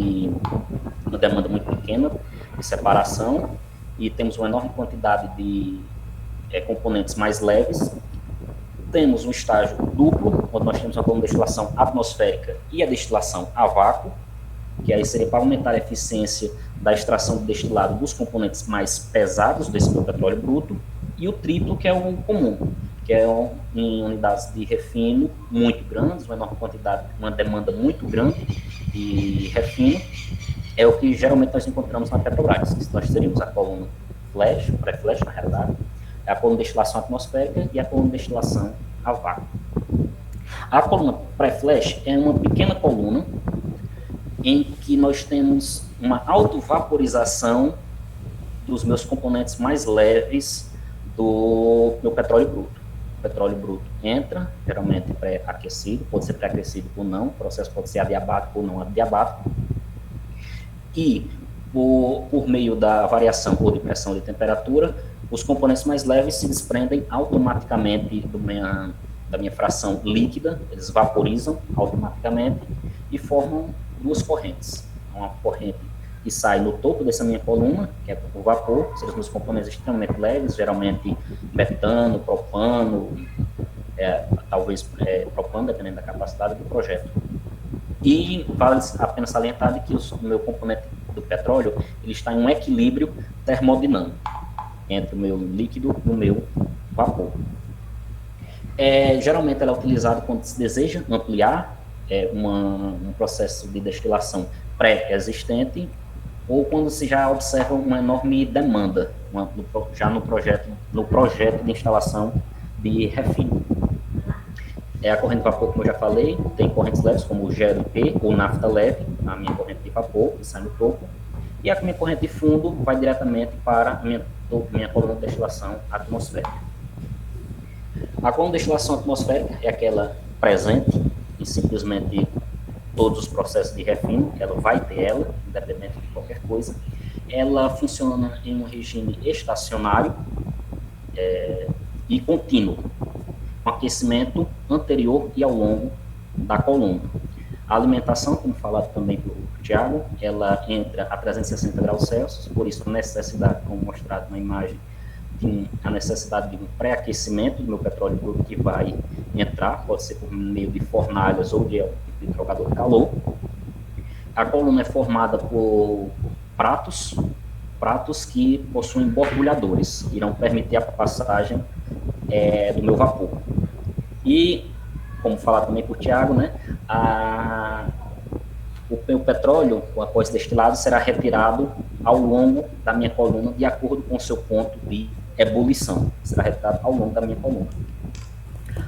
uma demanda muito pequena de separação, e temos uma enorme quantidade de componentes mais leves. Temos um estágio duplo, onde nós temos uma coluna de destilação atmosférica e a destilação a vácuo, que aí seria para aumentar a eficiência da extração do destilado dos componentes mais pesados desse petróleo bruto, e o triplo, que é o comum, que é em unidades de refino muito grandes, uma enorme quantidade, uma demanda muito grande de refino, é o que geralmente nós encontramos na Petrobras, que nós teríamos a coluna flash, pré-flash na realidade, a coluna de destilação atmosférica e a coluna de destilação a vácuo. A coluna pré-flash é uma pequena coluna em que nós temos uma autovaporização dos meus componentes mais leves do meu petróleo bruto. O petróleo bruto entra, geralmente pré-aquecido, pode ser pré-aquecido ou não, o processo pode ser adiabático ou não adiabático, e por meio da variação ou de pressão de temperatura, os componentes mais leves se desprendem automaticamente da minha fração líquida, eles vaporizam automaticamente e formam 2 correntes. Uma corrente que sai no topo dessa minha coluna, que é o vapor, são os meus componentes extremamente leves, geralmente metano, propano, talvez propano, dependendo da capacidade do projeto. E vale apenas salientar de que o meu componente do petróleo ele está em um equilíbrio termodinâmico entre o meu líquido e o meu vapor. Geralmente ela é utilizada quando se deseja ampliar um processo de destilação pré-existente, ou quando se já observa uma enorme demanda, já no projeto de instalação de refino. A corrente de vapor, como eu já falei, tem correntes leves, como o GLP ou nafta leve, a minha corrente de vapor, que sai no topo, e a minha corrente de fundo vai diretamente para a minha coluna de destilação atmosférica. A coluna de destilação atmosférica é aquela presente em simplesmente todos os processos de refino, ela vai ter ela, independente de qualquer coisa. Ela funciona em um regime estacionário e contínuo, com aquecimento anterior e ao longo da coluna. A alimentação, como falado também pelo Tiago, ela entra a 360 graus Celsius, por isso a necessidade, como mostrado na imagem, a necessidade de um pré-aquecimento do meu petróleo bruto que vai entrar, pode ser por meio de fornalhas ou de trogador de calor. A coluna é formada por pratos que possuem borbulhadores, que irão permitir a passagem do meu vapor. E, como falado também por Tiago, né, o petróleo, após destilado, será retirado ao longo da minha coluna, de acordo com o seu ponto de ebulição. Será retirado ao longo da minha coluna.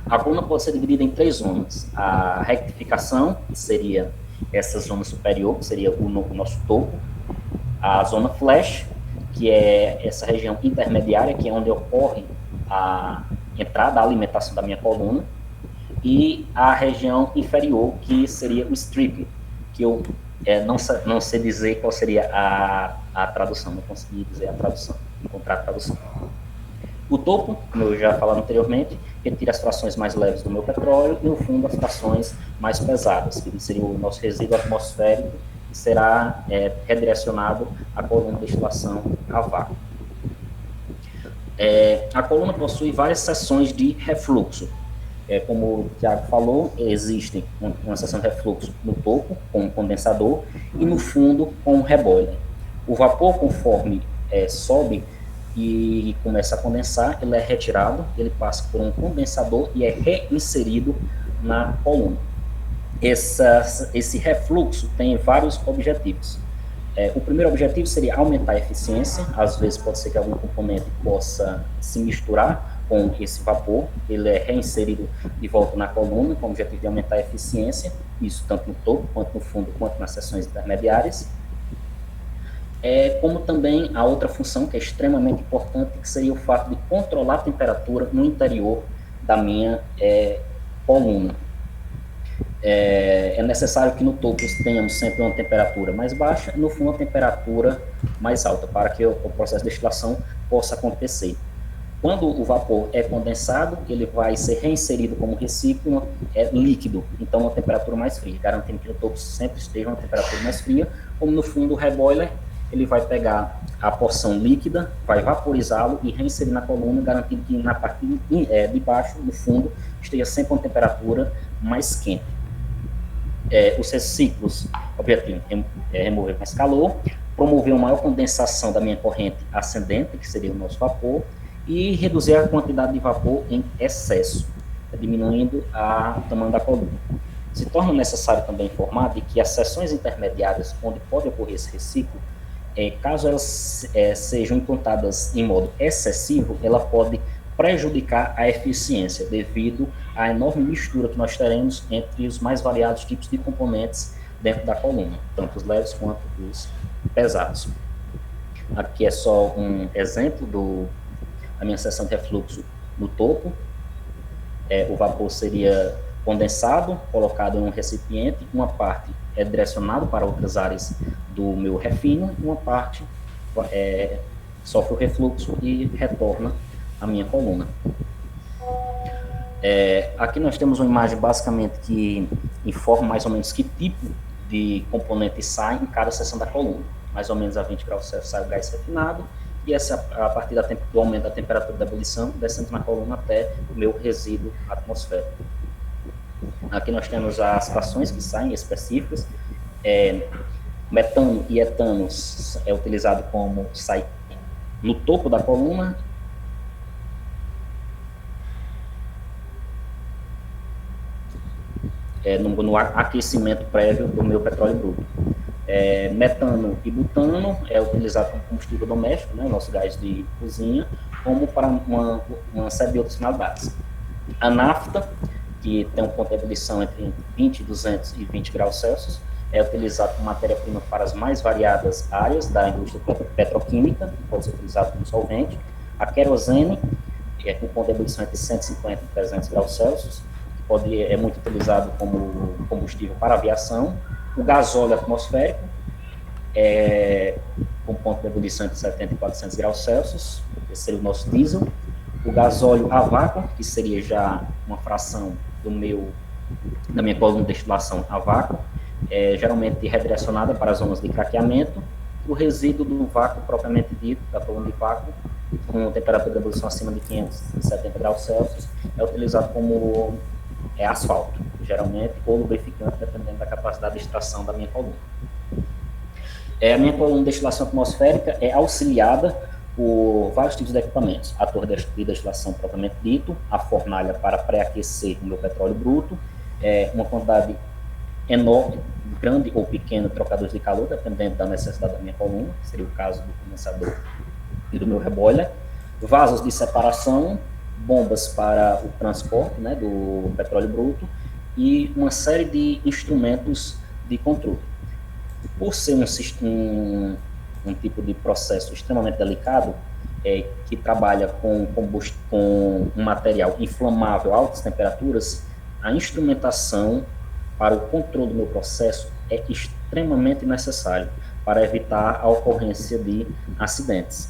A coluna pode ser dividida em 3 zonas. A rectificação, que seria essa zona superior, que seria o nosso topo. A zona flash, que é essa região intermediária, que é onde ocorre a entrada, a alimentação da minha coluna. E a região inferior, que seria o strip, que eu não sei dizer qual seria a tradução, não consegui dizer a tradução, encontrar a tradução. O topo, como eu já falei anteriormente, retira as frações mais leves do meu petróleo e, no fundo, as frações mais pesadas, que seria o nosso resíduo atmosférico, que será redirecionado à coluna de destilação a vácuo. A coluna possui várias seções de refluxo. Como o Tiago falou, existe uma seção de refluxo no topo, com um condensador, e no fundo, com um reboiler. O vapor, conforme sobe e começa a condensar, ele é retirado, ele passa por um condensador e é reinserido na coluna. Esse refluxo tem vários objetivos. O primeiro objetivo seria aumentar a eficiência, às vezes pode ser que algum componente possa se misturar com esse vapor, ele é reinserido de volta na coluna, com o objetivo de aumentar a eficiência, isso tanto no topo, quanto no fundo, quanto nas seções intermediárias. Como também a outra função, que é extremamente importante, que seria o fato de controlar a temperatura no interior da minha coluna. É necessário que no topo tenhamos sempre uma temperatura mais baixa e no fundo uma temperatura mais alta, para que o processo de destilação possa acontecer. Quando o vapor é condensado, ele vai ser reinserido como recipiente líquido, então uma temperatura mais fria, garantindo que no topo sempre esteja uma temperatura mais fria, como no fundo o reboiler, ele vai pegar a porção líquida, vai vaporizá-lo e reinserir na coluna, garantindo que na parte de baixo, no fundo, esteja sempre uma temperatura mais quente. Os reciclos, objetivos, remover mais calor, promover uma maior condensação da minha corrente ascendente, que seria o nosso vapor, e reduzir a quantidade de vapor em excesso, diminuindo o tamanho da coluna. Se torna necessário também informar de que as seções intermediárias, onde pode ocorrer esse reciclo, caso elas sejam implantadas em modo excessivo, ela pode prejudicar a eficiência, devido à enorme mistura que nós teremos entre os mais variados tipos de componentes dentro da coluna, tanto os leves quanto os pesados. Aqui é só um exemplo da minha seção de refluxo no topo. O vapor seria condensado, colocado em um recipiente, uma parte é direcionado para outras áreas do meu refino, e uma parte sofre o refluxo e retorna à minha coluna. Aqui nós temos uma imagem basicamente que informa mais ou menos que tipo de componente sai em cada seção da coluna. Mais ou menos a 20 graus Celsius sai o gás refinado, e a partir do aumento da temperatura da ebulição, descendo na coluna até o meu resíduo atmosférico. Aqui nós temos as frações que saem específicas. Metano e etano é utilizado como sai no topo da coluna. No aquecimento prévio do meu petróleo bruto. Metano e butano é utilizado como combustível doméstico, né, nosso gás de cozinha, como para uma série de outras finalidades. A nafta, que tem um ponto de ebulição entre 20 e 220 graus Celsius, é utilizado como matéria-prima para as mais variadas áreas da indústria petroquímica, pode ser utilizado como solvente. A querosene com ponto de ebulição entre 150 e 300 graus Celsius, que é muito utilizado como combustível para aviação. O gasóleo atmosférico, com ponto de ebulição entre 70 e 400 graus Celsius, esse seria o nosso diesel. O gasóleo a vácuo, que seria já uma fração da minha coluna de destilação a vácuo, geralmente redirecionada para as zonas de craqueamento. O resíduo do vácuo propriamente dito, da coluna de vácuo, com temperatura de ebulição acima de 570 graus Celsius, é utilizado como asfalto, geralmente, ou lubrificante, dependendo da capacidade de extração da minha coluna. A minha coluna de destilação atmosférica é auxiliada por vários tipos de equipamentos: a torre de destilação propriamente dito, a fornalha para pré-aquecer o meu petróleo bruto, uma quantidade enorme, grande ou pequena, trocadores de calor, dependendo da necessidade da minha coluna, que seria o caso do condensador e do meu reboiler, vasos de separação, bombas para o transporte, né, do petróleo bruto, e uma série de instrumentos de controle. Por ser um tipo de processo extremamente delicado, que trabalha com um material inflamável a altas temperaturas, a instrumentação para o controle do meu processo é extremamente necessário para evitar a ocorrência de acidentes.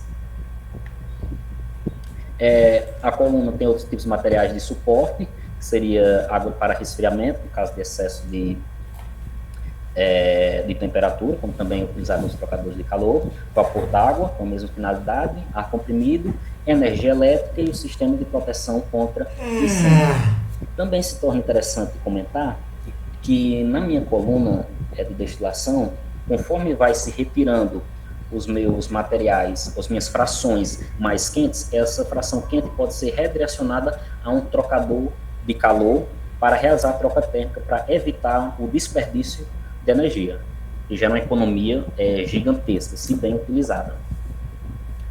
A coluna tem outros tipos de materiais de suporte, que seria água para resfriamento, no caso de excesso de temperatura, como também utilizado nos trocadores de calor, vapor d'água, com a mesma finalidade, ar comprimido, energia elétrica e o sistema de proteção contra incêndio. Também se torna interessante comentar que na minha coluna de destilação, conforme vai se retirando os meus materiais, as minhas frações mais quentes, essa fração quente pode ser redirecionada a um trocador de calor para realizar a troca térmica, para evitar o desperdício de energia, e gera uma economia gigantesca, se bem utilizada.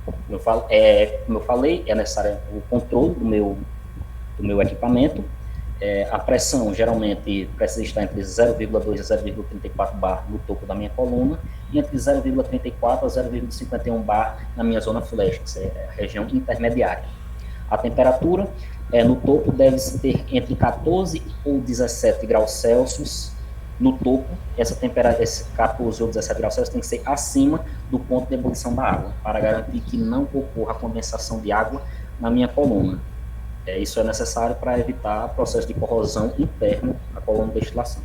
Como eu falei, é necessário o controle do meu equipamento. A pressão geralmente precisa estar entre 0,2 a 0,34 bar no topo da minha coluna e entre 0,34 a 0,51 bar na minha zona flash, que é a região intermediária. A temperatura no topo deve ter entre 14 ou 17 graus Celsius. No topo, esse 14 ou 17 graus Celsius tem que ser acima do ponto de ebulição da água, para garantir que não ocorra a condensação de água na minha coluna. Isso é necessário para evitar processo de corrosão interno à coluna de destilação.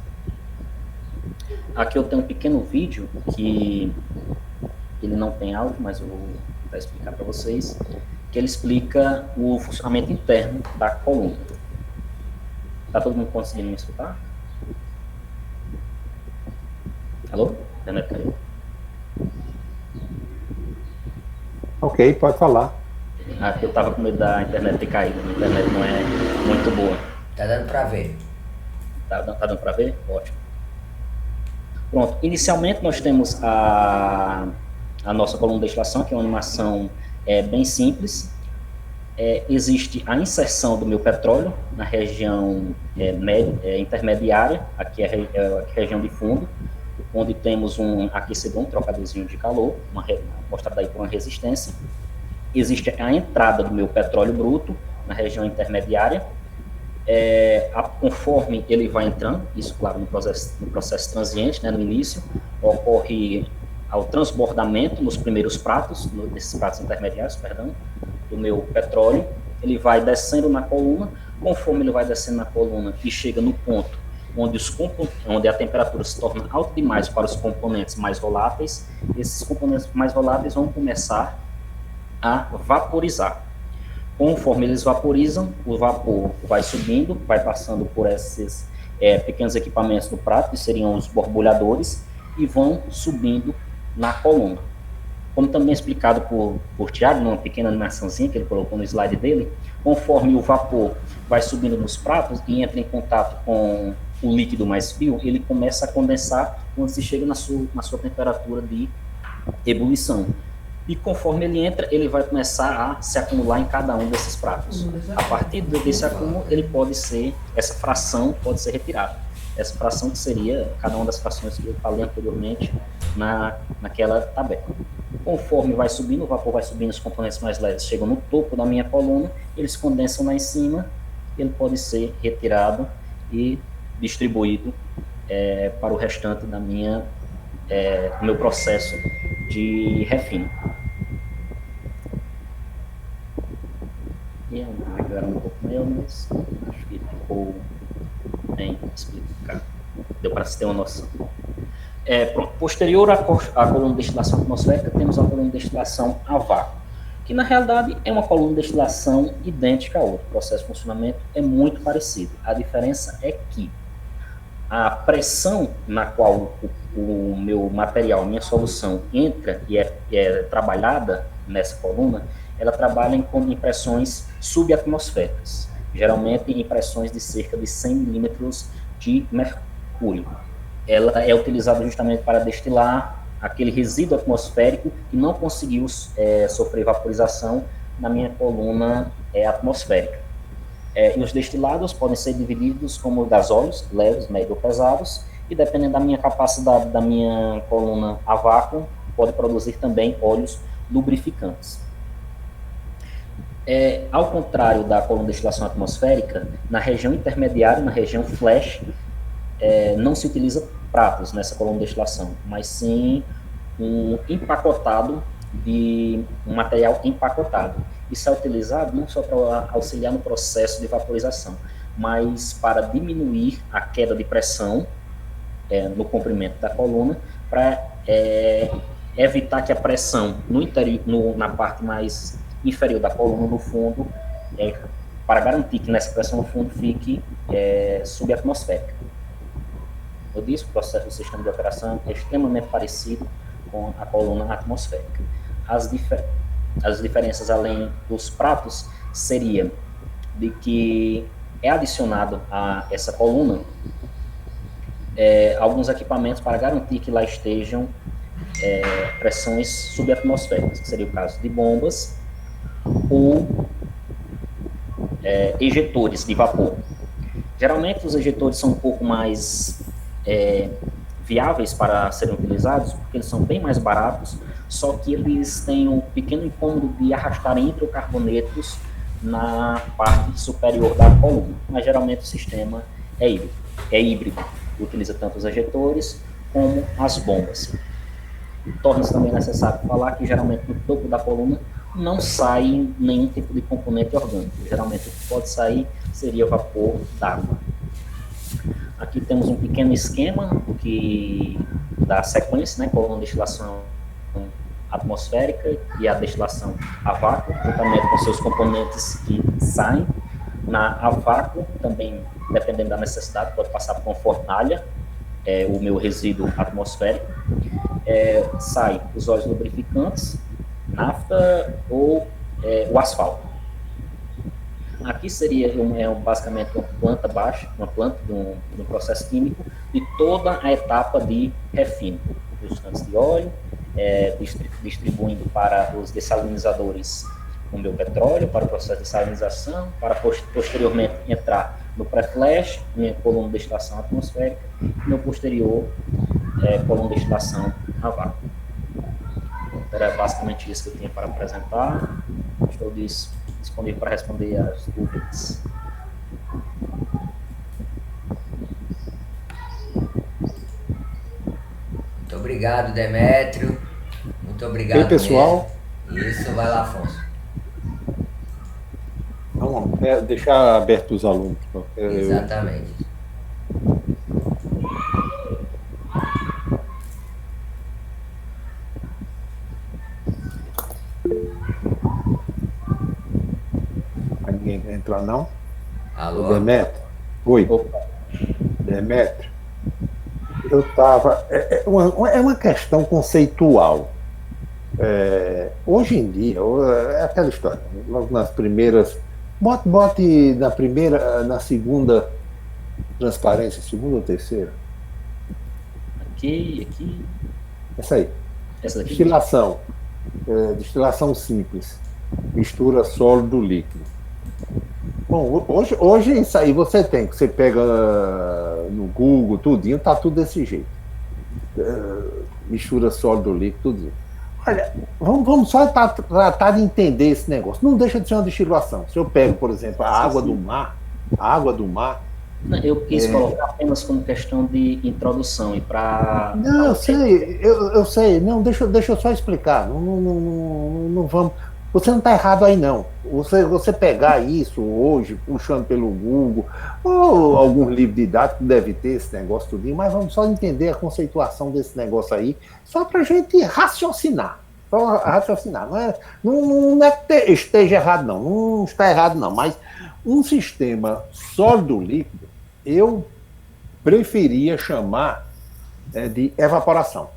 Aqui eu tenho um pequeno vídeo que ele não tem áudio, mas eu vou tentar explicar para vocês, que ele explica o funcionamento interno da coluna. Está todo mundo conseguindo me escutar? Alô? Internet caiu. Ok, pode falar. Aqui eu estava com medo da internet ter caído. A internet não é muito boa. Tá dando para ver. Tá dando para ver? Ótimo. Pronto. Inicialmente nós temos a nossa coluna de destilação, que é uma animação bem simples. Existe a inserção do meu petróleo na região intermediária, aqui é a região de fundo, onde temos um aquecedor, um trocadorzinho de calor, mostrado aí por uma resistência. Existe a entrada do meu petróleo bruto na região intermediária. Conforme ele vai entrando, isso claro no processo transiente, né, no início, ocorre ao transbordamento nos primeiros pratos, nesses pratos intermediários, do meu petróleo. Ele vai descendo na coluna. Conforme ele vai descendo na coluna e chega no ponto onde a temperatura se torna alta demais para os componentes mais voláteis, esses componentes mais voláteis vão começar a vaporizar. Conforme eles vaporizam, o vapor vai subindo, vai passando por esses pequenos equipamentos do prato, que seriam os borbulhadores, e vão subindo na coluna. Como também explicado por Thiago, numa pequena animaçãozinha que ele colocou no slide dele, conforme o vapor vai subindo nos pratos e entra em contato com o líquido mais frio, ele começa a condensar quando se chega na sua temperatura de ebulição. E conforme ele entra, ele vai começar a se acumular em cada um desses pratos. A partir desse acúmulo, essa fração pode ser retirada. essa fração que seria cada uma das frações que eu falei anteriormente naquela tabela. Conforme vai subindo, o vapor vai subindo, os componentes mais leves chegam no topo da minha coluna, eles condensam lá em cima, ele pode ser retirado e distribuído para o restante do meu processo de refino. E agora um pouco maior, mas acho que ficou bem explicado. Deu para se ter uma noção. Pronto. Posterior à coluna de destilação atmosférica, temos a coluna de destilação a vácuo, que na realidade é uma coluna de destilação idêntica à outra. O processo de funcionamento é muito parecido. A diferença é que a pressão na qual o meu material, minha solução entra e é trabalhada nessa coluna, ela trabalha em pressões subatmosféricas, geralmente em pressões de cerca de 100 milímetros de mercúrio. Ela é utilizada justamente para destilar aquele resíduo atmosférico que não conseguiu sofrer vaporização na minha coluna atmosférica. E os destilados podem ser divididos como gasóleos, leves, médios ou pesados, e dependendo da minha capacidade da minha coluna a vácuo, pode produzir também óleos lubrificantes. Ao contrário da coluna de destilação atmosférica, na região intermediária, na região flash, não se utiliza pratos nessa coluna de destilação, mas sim um material empacotado. Isso é utilizado não só para auxiliar no processo de vaporização, mas para diminuir a queda de pressão no comprimento da coluna, para evitar que a pressão no interior, na parte mais inferior da coluna, no fundo, para garantir que nessa pressão no fundo fique subatmosférica. Eu disse que o processo do sistema de operação é extremamente parecido com a coluna atmosférica. As diferenças, além dos pratos, seria de que é adicionado a essa coluna alguns equipamentos para garantir que lá estejam pressões subatmosféricas, que seria o caso de bombas ou ejetores de vapor. Geralmente os ejetores são um pouco mais viáveis para serem utilizados, porque eles são bem mais baratos, só que eles têm um pequeno incômodo de arrastar hidrocarbonetos na parte superior da coluna, mas geralmente o sistema é híbrido, utiliza tanto os ejetores como as bombas. Torna-se também necessário falar que geralmente no topo da coluna não sai nenhum tipo de componente orgânico, geralmente o que pode sair seria vapor d'água. Aqui temos um pequeno esquema da sequência, coluna de destilação atmosférica e a destilação a vácuo, juntamente com seus componentes que saem. A vácuo, também, dependendo da necessidade, pode passar por uma fornalha, o meu resíduo atmosférico. Sai os óleos lubrificantes, nafta ou o asfalto. Aqui seria basicamente uma planta baixa, uma planta de um processo químico de toda a etapa de refino, dos tanques de óleo, distribuindo para os dessalinizadores o meu petróleo, para o processo de salinização, para posteriormente entrar no pré-flash, minha coluna de destilação atmosférica, e no posterior, coluna de destilação a vácuo. Era basicamente isso que eu tinha para apresentar. Estou disponível para responder as dúvidas. Muito obrigado, Demétrio. Muito obrigado. E pessoal? Mesmo. Isso, vai lá, Afonso. Vamos deixar aberto os alunos. Exatamente. Ninguém quer entrar, não? Alô? Demétrio? Oi. Opa. Demétrio, eu estava... É uma questão conceitual. Hoje em dia, é aquela história, logo nas primeiras... Bote na primeira, na segunda transparência, segunda ou terceira? Aqui. Essa aí. Essa daqui. Destilação. Destilação simples. Mistura sólido líquido. Bom, hoje isso aí você tem, que você pega no Google, tudinho, tá tudo desse jeito. Mistura sólido líquido, tudinho. Olha, vamos só tratar de entender esse negócio. Não deixa de ser uma destilação. Se eu pego, por exemplo, a água do mar, Eu quis colocar apenas como questão de introdução e para. Não, eu sei. Não, deixa eu só explicar. Não vamos. Você não está errado aí, não. Você pegar isso hoje, puxando pelo Google, ou algum livro didático deve ter esse negócio tudinho, mas vamos só entender a conceituação desse negócio aí, só para a gente raciocinar. Só raciocinar. Não é que esteja errado, não. Não está errado, não. Mas um sistema sólido-líquido, eu preferia chamar de evaporação.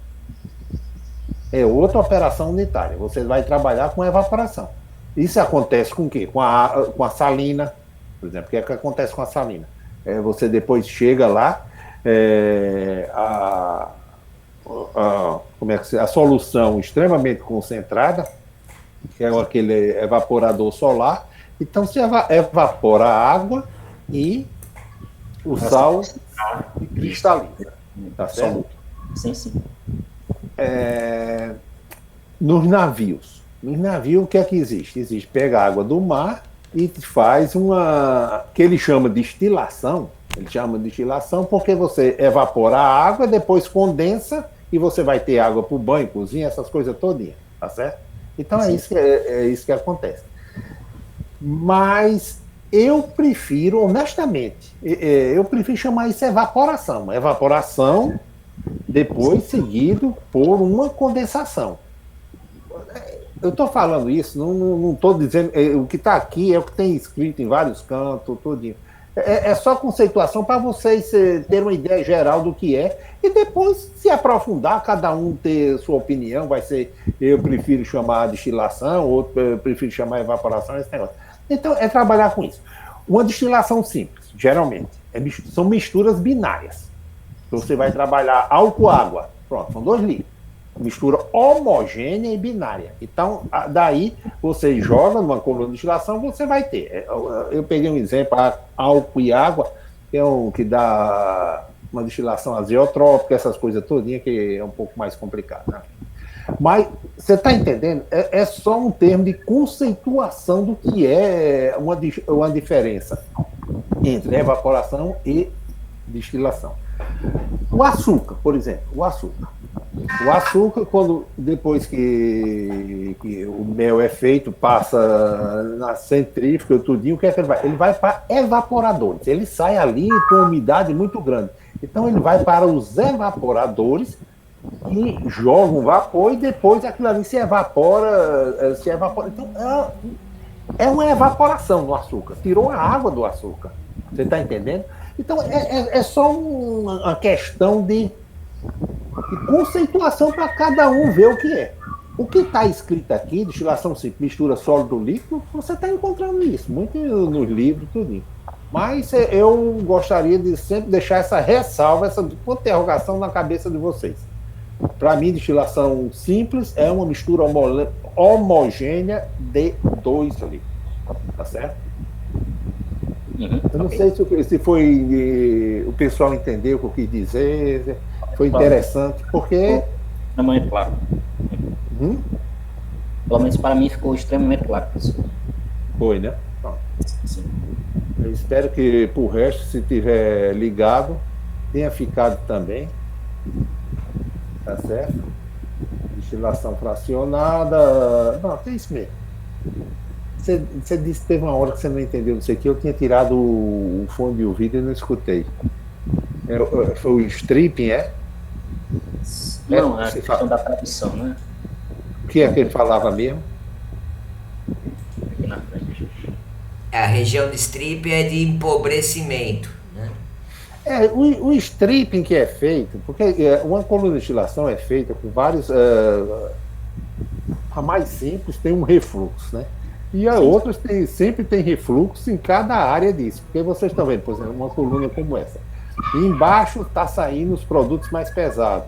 É outra operação unitária. Você vai trabalhar com evaporação. Isso acontece com o quê? Com a salina, por exemplo. O que é que acontece com a salina? Você depois chega lá, a solução extremamente concentrada, que é aquele evaporador solar. Então, você evapora a água e o sal cristalina. Tá certo? Sim. Nos navios, o que é que existe? Existe, pega a água do mar e faz que ele chama de destilação. Ele chama de destilação porque você evapora a água, depois condensa e você vai ter água para o banho, cozinha, essas coisas todinhas, tá certo? Então é isso que acontece. Mas eu prefiro, honestamente, chamar isso evaporação. Evaporação depois seguido por uma condensação. Eu estou falando isso, não estou dizendo. O que está aqui é o que tem escrito em vários cantos, tudinho. É só conceituação para vocês terem uma ideia geral do que é, e depois se aprofundar, cada um ter sua opinião, vai ser, eu prefiro chamar destilação, outro eu prefiro chamar evaporação, esse negócio. Então, é trabalhar com isso. Uma destilação simples, geralmente, são misturas binárias. Então, você vai trabalhar álcool-água. Pronto, são 2 litros. Mistura homogênea e binária. Então, daí, você joga numa coluna de destilação, você vai ter. Eu peguei um exemplo, álcool e água, que é que dá uma destilação azeotrópica, essas coisas todinhas, que é um pouco mais complicado, né? Mas, você está entendendo? É só um termo de conceituação do que é uma diferença entre evaporação e destilação. O açúcar, por exemplo, o açúcar, depois que o mel é feito, passa na centrífuga, tudinho, o que é que ele vai? Ele vai para evaporadores, ele sai ali com umidade muito grande. Então ele vai para os evaporadores e joga um vapor e depois aquilo ali se evapora. Então é uma evaporação no açúcar, tirou a água do açúcar. Você está entendendo? Então, é só uma questão de conceituação para cada um ver o que é. O que está escrito aqui, destilação simples, mistura sólido-líquido, você está encontrando isso, muito nos livros, tudo. Mas eu gostaria de sempre deixar essa ressalva, essa interrogação na cabeça de vocês. Para mim, destilação simples é uma mistura homogênea de 2 litros. Tá certo? Eu não sei se foi o pessoal entendeu o que eu quis dizer, foi interessante, porque... Extremamente claro. Pelo menos para mim ficou extremamente claro, professor. Foi, né? Sim. Eu espero que, por resto, se tiver ligado, tenha ficado também. Tá certo? Destilação fracionada... Não, tem isso mesmo. Você disse que teve uma hora que você não entendeu isso aqui, eu tinha tirado o fone de ouvido e não escutei. Foi o stripping, é? Não, é a questão da tradução, né? O que é que ele falava mesmo? Aqui na frente. A região de strip é de empobrecimento, né? O stripping que é feito, porque uma coluna de destilação é feita com vários... a mais simples tem um refluxo, né? E a outras sempre tem refluxo em cada área disso. Porque vocês estão vendo, por exemplo, uma coluna como essa. E embaixo está saindo os produtos mais pesados.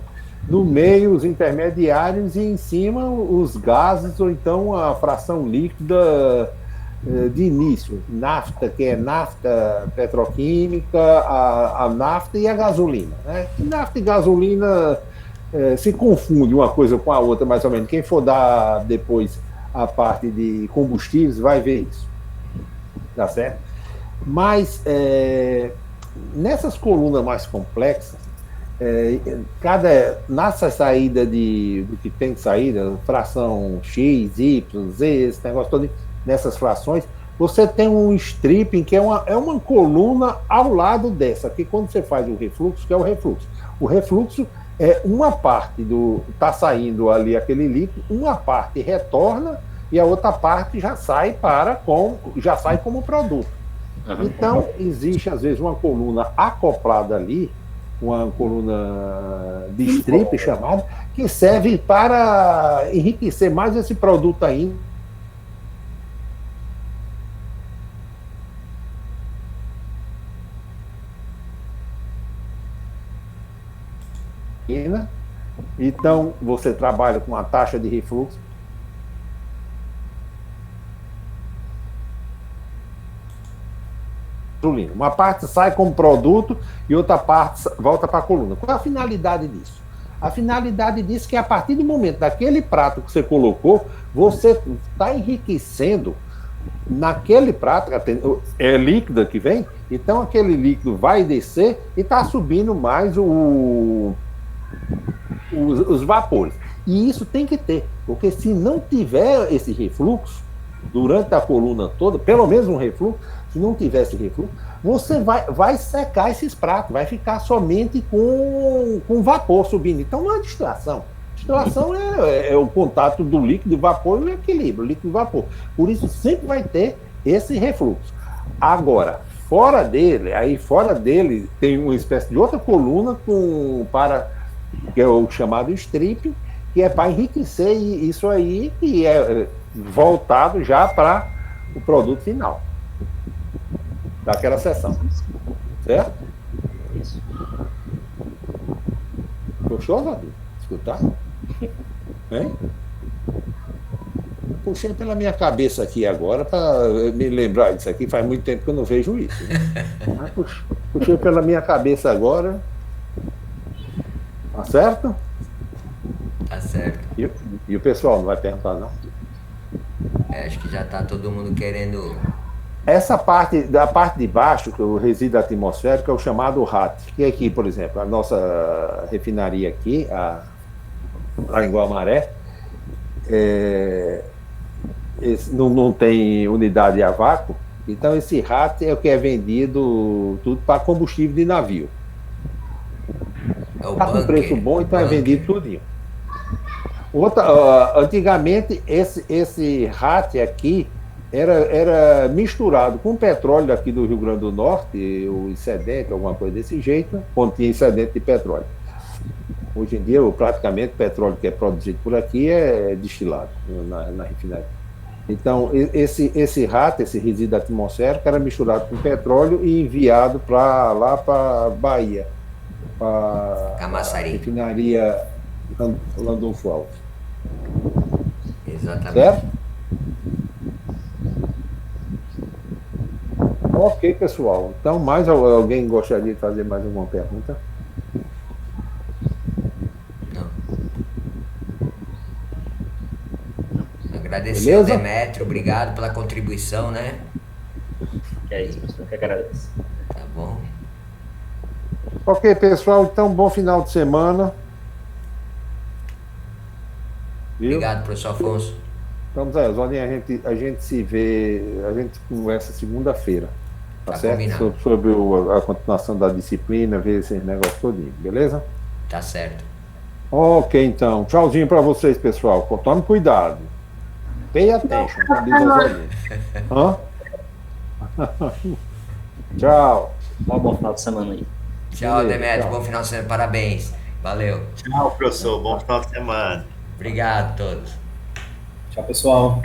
No meio, os intermediários e em cima, os gases ou então a fração líquida de início, nafta, que é nafta petroquímica, a nafta e a gasolina. Né? Nafta e gasolina se confunde uma coisa com a outra, mais ou menos. Quem for dar depois a parte de combustíveis vai ver isso. Tá certo? Mas nessas colunas mais complexas, nessa saída do que tem saída, fração X, Y, Z, esse negócio todo, nessas frações, você tem um stripping que é uma coluna ao lado dessa, que quando você faz o refluxo, que é o refluxo. O refluxo é uma parte está saindo ali aquele líquido, uma parte retorna e a outra parte já sai como produto. Então, existe às vezes uma coluna acoplada ali, uma coluna de strip chamada, que serve para enriquecer mais esse produto ainda. Então, você trabalha com a taxa de refluxo. Uma parte sai como produto e outra parte volta para a coluna. Qual é a finalidade disso? A finalidade disso é que a partir do momento daquele prato que você colocou, você está enriquecendo naquele prato, é líquido que vem, então aquele líquido vai descer e está subindo mais os vapores. E isso tem que ter, porque se não tiver esse refluxo, durante a coluna toda, pelo menos um refluxo, se não tiver esse refluxo, você vai secar esses pratos, vai ficar somente com vapor subindo. Então não é distração. Distração é o contato do líquido e vapor e o equilíbrio, líquido e vapor. Por isso sempre vai ter esse refluxo. Agora, fora dele tem uma espécie de outra coluna que é o chamado strip, que é para enriquecer isso aí e é voltado já para o produto final daquela sessão. Certo? Isso. Gostou, Valdir? Escutar? Hein? Puxei pela minha cabeça aqui agora para me lembrar disso aqui. Faz muito tempo que eu não vejo isso. Né? Puxei pela minha cabeça agora. Tá certo? Tá certo. E o pessoal não vai perguntar, não? Acho que já tá todo mundo querendo. Essa parte, da parte de baixo, que é o resíduo atmosférico, é o chamado RAT, que aqui, por exemplo, a nossa refinaria aqui, lá em Guamaré, não tem unidade a vácuo, então esse RAT é o que é vendido tudo para combustível de navio. Está com preço bom, então é vendido tudinho. Antigamente, esse RAT aqui era misturado com petróleo daqui do Rio Grande do Norte, o excedente, alguma coisa desse jeito, quando tinha excedente de petróleo. Hoje em dia, praticamente, o petróleo que é produzido por aqui é destilado na refinaria. Então, esse RAT, esse resíduo atmosférico, era misturado com petróleo e enviado lá para Bahia, para a refinaria Landulfo Alves. Exatamente. Certo? Ok, pessoal. Então, mais alguém gostaria de fazer mais alguma pergunta? Não. Agradecer Beleza? ao Demétrio, obrigado pela contribuição, né? É isso, pessoal, que agradeço. Tá bom. Ok, pessoal. Então, bom final de semana. Viu? Obrigado, professor Afonso. Então, Zé, Zolinha, a gente se vê, a gente conversa segunda-feira. Tá certo? Combinado. Sobre a continuação da disciplina, ver esse negócio todinho, beleza? Tá certo. Ok, então. Tchauzinho para vocês, pessoal. Tome cuidado. Pay attention, como diz a Zolinha. Tchau. Bom final de semana aí. Tchau, Beleza, Demétrio. tchau. Bom final de semana. Parabéns. Valeu. Tchau, professor. Bom final de semana. Obrigado a todos. Tchau, pessoal.